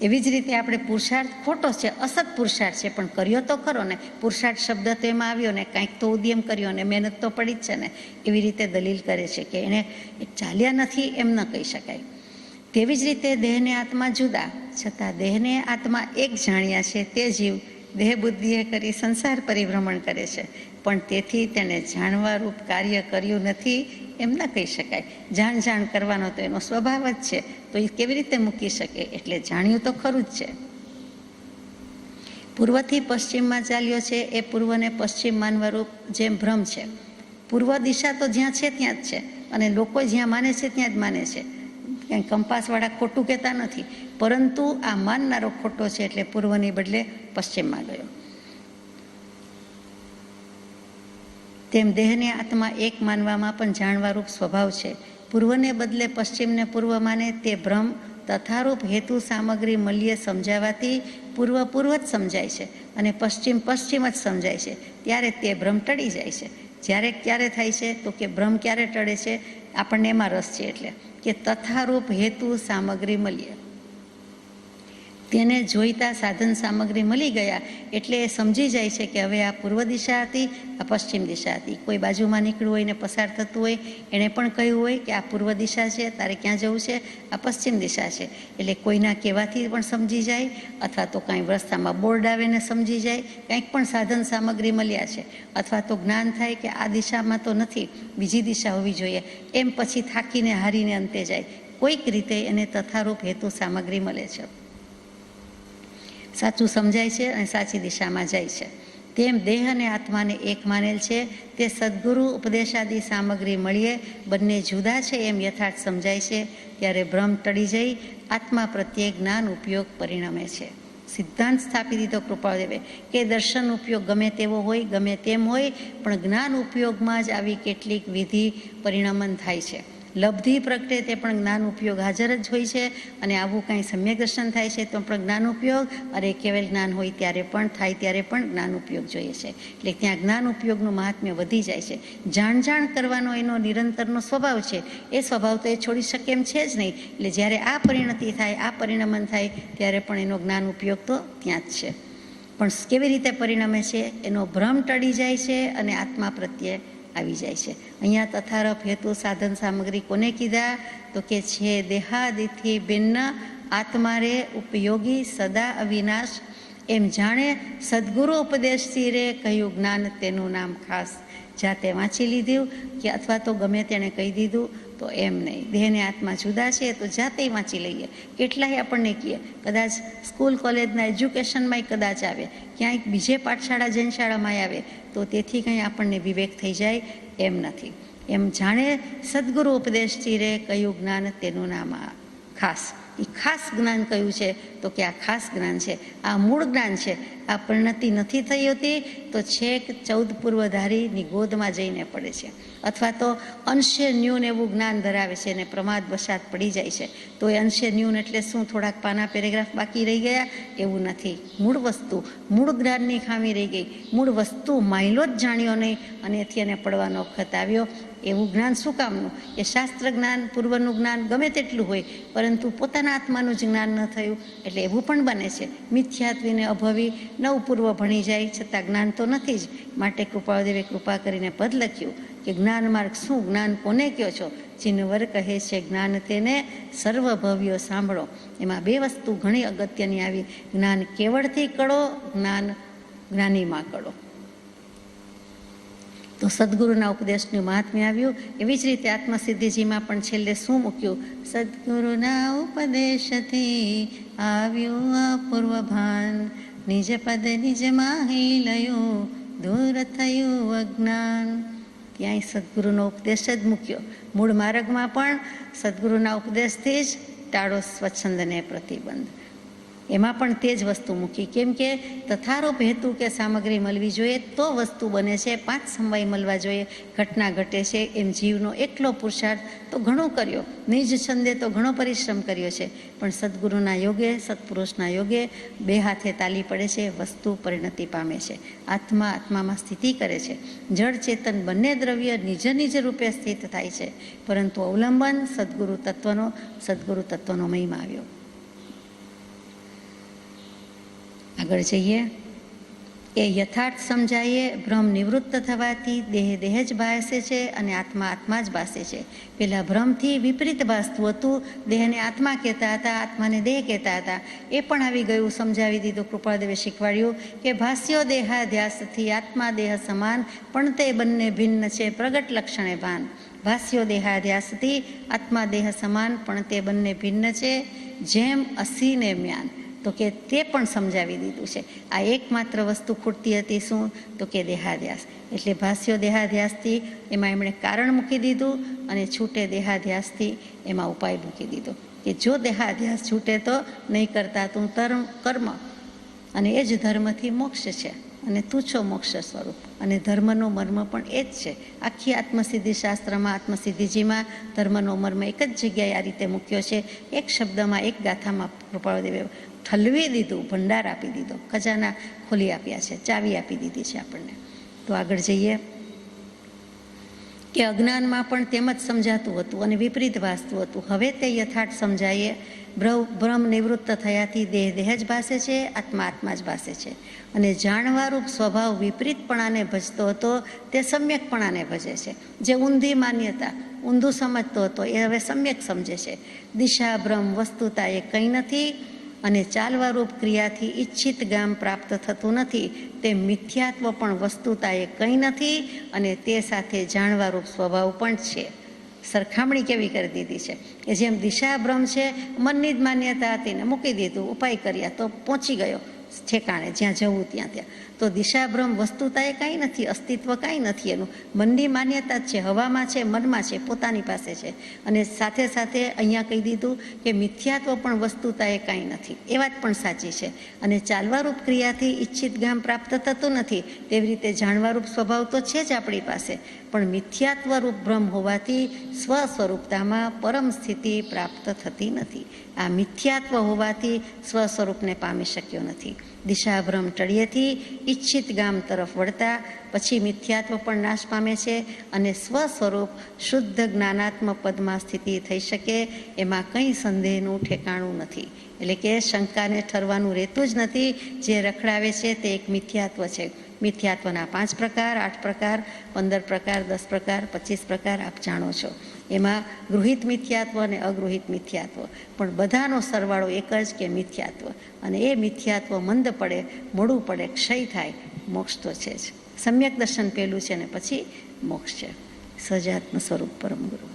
એવી જ રીતે આપણે પુરુષાર્થ ખોટો છે, અસત પુરુષાર્થ છે, પણ કર્યો તો ખરો ને. પુરુષાર્થ શબ્દ તો એમાં આવ્યો ને, કાંઈક તો ઉદ્યમ કર્યો ને, મહેનત તો પડી જ છે ને. એવી રીતે દલીલ કરે છે કે એણે ચાલ્યા નથી એમ ન કહી શકાય. તેવી જ રીતે દેહને આત્મા જુદા, છતાં દેહને આત્મા એક જાણ્યા છે તે જીવ દેહ બુદ્ધિએ કરી સંસાર પરિભ્રમણ કરે છે, પણ તેથી તેણે જાણવારૂપ કાર્ય કર્યું નથી એમ ન કહી શકાય. જાણ કરવાનો તો એનો સ્વભાવ જ છે, તો એ કેવી રીતે મૂકી શકે? એટલે જાણ્યું તો ખરું જ છે. પૂર્વથી પશ્ચિમમાં ચાલ્યો છે એ પૂર્વને પશ્ચિમ માનવારૂપ જેમ ભ્રમ છે. પૂર્વ દિશા તો જ્યાં છે ત્યાં જ છે, અને લોકો જ્યાં માને છે ત્યાં જ માને છે. કંઈ કંપાસવાળા ખોટું કહેતા નથી, પરંતુ આ માનનારો ખોટો છે, એટલે પૂર્વની બદલે પશ્ચિમમાં ગયો. તેમ દેહને આત્મા એક માનવામાં પણ જાણવારૂપ સ્વભાવ છે. પૂર્વને બદલે પશ્ચિમને પૂર્વ માને તે ભ્રમ તથારૂપ હેતુ સામગ્રી મૂલ્ય સમજાવવાથી પૂર્વ જ સમજાય છે અને પશ્ચિમ જ સમજાય છે. ત્યારે તે ભ્રમ ટળી જાય છે. જ્યારે ક્યારે થાય છે? તો કે ભ્રમ ક્યારે ટળે છે? આપણને એમાં રસ છે, એટલે કે તથારૂપ હેતુ સામગ્રી મૂલ્ય, તેને જોઈતા સાધન સામગ્રી મળી ગયા એટલે એ સમજી જાય છે કે હવે આ પૂર્વ દિશા હતી, આ પશ્ચિમ દિશા હતી. કોઈ બાજુમાં નીકળવું હોય ને પસાર થતું હોય, એણે પણ કહ્યું હોય કે આ પૂર્વ દિશા છે, તારે ક્યાં જવું છે? આ પશ્ચિમ દિશા છે. એટલે કોઈના કહેવાથી પણ સમજી જાય, અથવા તો કાંઈ રસ્તામાં બોર્ડ આવે ને સમજી જાય, કંઈક પણ સાધન સામગ્રી મળ્યા છે, અથવા તો જ્ઞાન થાય કે આ દિશામાં તો નથી, બીજી દિશા હોવી જોઈએ, એમ પછી થાકીને હારીને અંતે જાય. કોઈક રીતે એને તથારૂપ હેતુ સામગ્રી મળે છે, સાચું સમજાય છે અને સાચી દિશામાં જાય છે. તેમ દેહ અને આત્માને એક માનેલ છે તે સદગુરુ ઉપદેશાદી સામગ્રી મળીએ બંને જુદા છે એમ યથાર્થ સમજાય છે. ત્યારે ભ્રમ ટળી જઈ આત્મા પ્રત્યે જ્ઞાન ઉપયોગ પરિણમે છે. સિદ્ધાંત સ્થાપી દીધો કૃપાળદેવે કે દર્શન ઉપયોગ ગમે તેવો હોય, ગમે તેમ હોય, પણ જ્ઞાન ઉપયોગમાં જ આવી કેટલીક વિધિ પરિણમન થાય છે. લબ્ધિ પ્રગટે તે પણ જ્ઞાન ઉપયોગ હાજર જ હોય છે, અને આવું કાંઈ સમ્યક દર્શન થાય છે તો પણ જ્ઞાન ઉપયોગ, અરે કેવલ જ્ઞાન હોય ત્યારે પણ થાય, ત્યારે પણ જ્ઞાન ઉપયોગ જોઈએ છે. એટલે ત્યાં જ્ઞાન ઉપયોગનું મહાત્મ્ય વધી જાય છે. જાણ કરવાનો એનો નિરંતરનો સ્વભાવ છે, એ સ્વભાવ તો એ છોડી શકે એમ છે જ નહીં. એટલે જ્યારે આ પરિણતિ થાય, આ પરિણમન થાય, ત્યારે પણ એનો જ્ઞાન ઉપયોગ તો ત્યાં જ છે. પણ કેવી રીતે પરિણમે છે? એનો ભ્રમ ટળી જાય છે અને આત્મા પ્રત્યે આવી જાય છે. અહીંયા તથારપ હેતુ સાધન સામગ્રી કોને કીધા? તો કે છે દેહાદિથી ભિન્ન આત્મારે ઉપયોગી સદા અવિનાશ, એમ જાણે સદગુરુ ઉપદેશથી રે કહ્યું જ્ઞાન તેનું નામ ખાસ. જાતે વાંચી લીધું કે અથવા તો ગમે તેણે કહી દીધું તો એમ નહીં. દેહને આત્મા જુદા છે તો જાતે વાંચી લઈએ. કેટલાય આપણને કહીએ, કદાચ સ્કૂલ કોલેજના એજ્યુકેશનમાં કદાચ આવે, ક્યાંય બીજે પાઠશાળા જૈન શાળામાં આવે, તો તેથી કંઈ આપણને વિવેક થઈ જાય એમ નથી. એમ જાણે સદગુરુ ઉપદેશથી રે કયું જ્ઞાન તેનું નામ ખાસ. એ ખાસ જ્ઞાન કયું છે? તો કે આ ખાસ જ્ઞાન છે, આ મૂળ જ્ઞાન છે. આ પરિણતિ નથી થઈ હોતી તો છેક 14 પૂર્વધારીની ગોદમાં જઈને પડે છે, અથવા તો અંશે ન્યૂન એવું જ્ઞાન ધરાવે છે અને પ્રમાદ વશાત પડી જાય છે. તો એ અંશે ન્યૂન એટલે શું? થોડાક પાના પેરેગ્રાફ બાકી રહી ગયા? એવું નથી. મૂળ વસ્તુ, મૂળ જ્ઞાનની ખામી રહી ગઈ. મૂળ વસ્તુ માયલો જ જાણ્યો નહીં અને એથી એને પડવાનો વખત આવ્યો. એવું જ્ઞાન શું કામનું? એ શાસ્ત્ર જ્ઞાન, પૂર્વનું જ્ઞાન ગમે તેટલું હોય, પરંતુ પોતાના આત્માનું જ જ્ઞાન ન થયું. એટલે એવું પણ બને છે, મિથ્યાત્વીને અભવી નવ પૂર્વ ભણી જાય છતાં જ્ઞાન તો નથી જ. માટે કૃપાળદેવે કૃપા કરીને પદ લખ્યું કે જ્ઞાન માર્ગ શું? જ્ઞાન કોને કહો છો? ચિન્હવર કહે છે જ્ઞાન તેને સર્વભવ્યો સાંભળો. એમાં બે વસ્તુ ઘણી અગત્યની આવી. જ્ઞાન કેવળથી કળો, જ્ઞાન જ્ઞાનીમાં કળો. તો સદગુરુના ઉપદેશનું મહાત્મ્ય આવ્યું. એવી જ રીતે આત્મસિદ્ધિજીમાં પણ છેલ્લે શું મૂક્યું? સદગુરુના ઉપદેશથી આવ્યું અપૂર્વ ભાન, નિજ પદ નિજ માહી લયું, દૂર થયું અજ્ઞાન. ત્યાંય સદગુરુનો ઉપદેશ જ મૂક્યો. મૂળ માર્ગમાં પણ સદગુરુના ઉપદેશથી જ ટાળો સ્વચ્છંદને પ્રતિબંધ. એમાં પણ તે જ વસ્તુ મૂકી. કેમ કે તથારૂપ હેતુ કે સામગ્રી મળવી જોઈએ તો વસ્તુ બને છે. 5 સમવાય મળવા જોઈએ, ઘટના ઘટે છે. એમ જીવનો એકલો પુરુષાર્થ તો ઘણો કર્યો, નિજ છંદે તો ઘણો પરિશ્રમ કર્યો છે, પણ સદગુરુના યોગે, સત્પુરુષના યોગે બે હાથે તાલી પડે છે, વસ્તુ પરિણતિ પામે છે. આત્મા આત્મામાં સ્થિતિ કરે છે. જળ ચેતન બંને દ્રવ્ય નિજ રૂપે સ્થિત થાય છે, પરંતુ અવલંબન સદગુરુ તત્વનો મહિમા આવ્યો. આગળ જઈએ. એ યથાર્થ સમજાઈએ. ભ્રમ નિવૃત્ત થવાથી દેહ દેહ જ ભાસે છે અને આત્મા આત્મા જ ભાસે છે. પેલા ભ્રમથી વિપરીત ભાસતું હતું, દેહને આત્મા કહેતા હતા, આત્માને દેહ કહેતા હતા. એ પણ આવી ગયું, સમજાવી દીધું. કૃપાળદેવે શીખવાડ્યું કે ભાસ્યો દેહાધ્યાસથી આત્મા દેહ સમાન, પણ તે બંને ભિન્ન છે પ્રગટ લક્ષણે ભાન. ભાસ્યો દેહાધ્યાસથી આત્મા દેહ સમાન, પણ તે બંને ભિન્ન છે જેમ અસીને મ્યાન. તો કે તે પણ સમજાવી દીધું છે. આ એકમાત્ર વસ્તુ ખૂટતી હતી, શું? તો કે દેહાધ્યાસ. એટલે ભાસ્યો દેહાધ્યાસથી એમાં એમણે કારણ મૂકી દીધું અને છૂટે દેહાધ્યાસથી એમાં ઉપાય મૂકી દીધો કે જો દેહાધ્યાસ છૂટે તો નહીં કરતા તું કર્મ, અને એ જ ધર્મથી મોક્ષ છે અને તું છો મોક્ષ સ્વરૂપ. અને ધર્મનો મર્મ પણ એ જ છે. આખી આત્મસિદ્ધિ શાસ્ત્રમાં, આત્મસિદ્ધિજીમાં ધર્મનો મર્મ એક જ જગ્યાએ આ રીતે મૂક્યો છે. એક શબ્દમાં, એક ગાથામાં કૃપાળદેવે ઠલવી દીધું, ભંડાર આપી દીધો, ખજાના ખોલી આપ્યા છે, ચાવી આપી દીધી છે આપણને. તો આગળ જઈએ કે અજ્ઞાનમાં પણ તેમ જ સમજાતું હતું અને વિપરીત ભાસતું હતું. હવે તે યથાર્થ સમજાઈએ. ભ્રમ નિવૃત્ત થયાથી દેહ દેહ જ ભાસે છે, આત્મા આત્મા જ ભાસે છે. અને જાણવારૂપ સ્વભાવ વિપરીતપણાને ભજતો હતો તે સમ્યકપણાને ભજે છે. જે ઊંધી માન્યતા, ઊંધું સમજતો હતો એ હવે સમ્યક સમજે છે. દિશા ભ્રમ વસ્તુતા એ કંઈ નથી અને ચાલવારૂપ ક્રિયાથી ઈચ્છિત ગામ પ્રાપ્ત થતું નથી. તે મિથ્યાત્વ પણ વસ્તુતા એ કંઈ નથી અને તે સાથે જાણવારૂપ સ્વભાવ પણ છે. સરખામણી કેવી કરી દીધી છે કે જેમ દિશાભ્રમ છે, મનની જ માન્યતા હતી ને મૂકી દીધું, ઉપાય કર્યા તો પહોંચી ગયો ઠેકાણે, જ્યાં જવું ત્યાં. તો દિશાભ્રમ વસ્તુતા એ કાંઈ નથી, અસ્તિત્વ કાંઈ નથી એનું. મનની માન્યતા જ છે, હવામાં છે, મનમાં છે, પોતાની પાસે છે. અને સાથે સાથે અહીંયા કહી દીધું કે મિથ્યાત્વ પણ વસ્તુતા એ કાંઈ નથી. એ વાત પણ સાચી છે. અને ચાલવારૂપ ક્રિયાથી ઈચ્છિત ગામ પ્રાપ્ત થતું નથી, તેવી રીતે જાણવારૂપ સ્વભાવ તો છે જ આપણી પાસે, પણ મિથ્યાત્વરૂપ ભ્રમ હોવાથી સ્વ સ્વરૂપતામાં પરમ સ્થિતિ પ્રાપ્ત થતી નથી. આ મિથ્યાત્વ હોવાથી સ્વ સ્વરૂપને પામી શક્યો નથી. દિશાભ્રમ ટળિયેથી ઈચ્છિત ગામ તરફ વળતા પછી મિથ્યાત્વ પણ નાશ પામે છે અને સ્વ સ્વરૂપ શુદ્ધ જ્ઞાનાત્મક પદમાં સ્થિતિ થઈ શકે, એમાં કંઈ સંદેહનું ઠેકાણું નથી. એટલે કે શંકાને ઠરવાનું રહેતું જ નથી. જે રખડાવે છે તે એક મિથ્યાત્વ છે. મિથ્યાત્વના 5 પ્રકાર, 8 પ્રકાર, 15 પ્રકાર, 10 પ્રકાર, 25 પ્રકાર આપ જાણો છો. એમાં ગૃહિત મિથ્યાત્વ અને અગૃહિત મિથ્યાત્વ, પણ બધાનો સરવાળો એક જ કે મિથ્યાત્વ. અને એ મિથ્યાત્વ મંદ પડે, મોડું પડે, ક્ષય થાય, મોક્ષ તો છે જ. સમ્યક દર્શન પહેલું છે ને પછી મોક્ષ છે. સહજાત્મ સ્વરૂપ પરમ ગુરુ.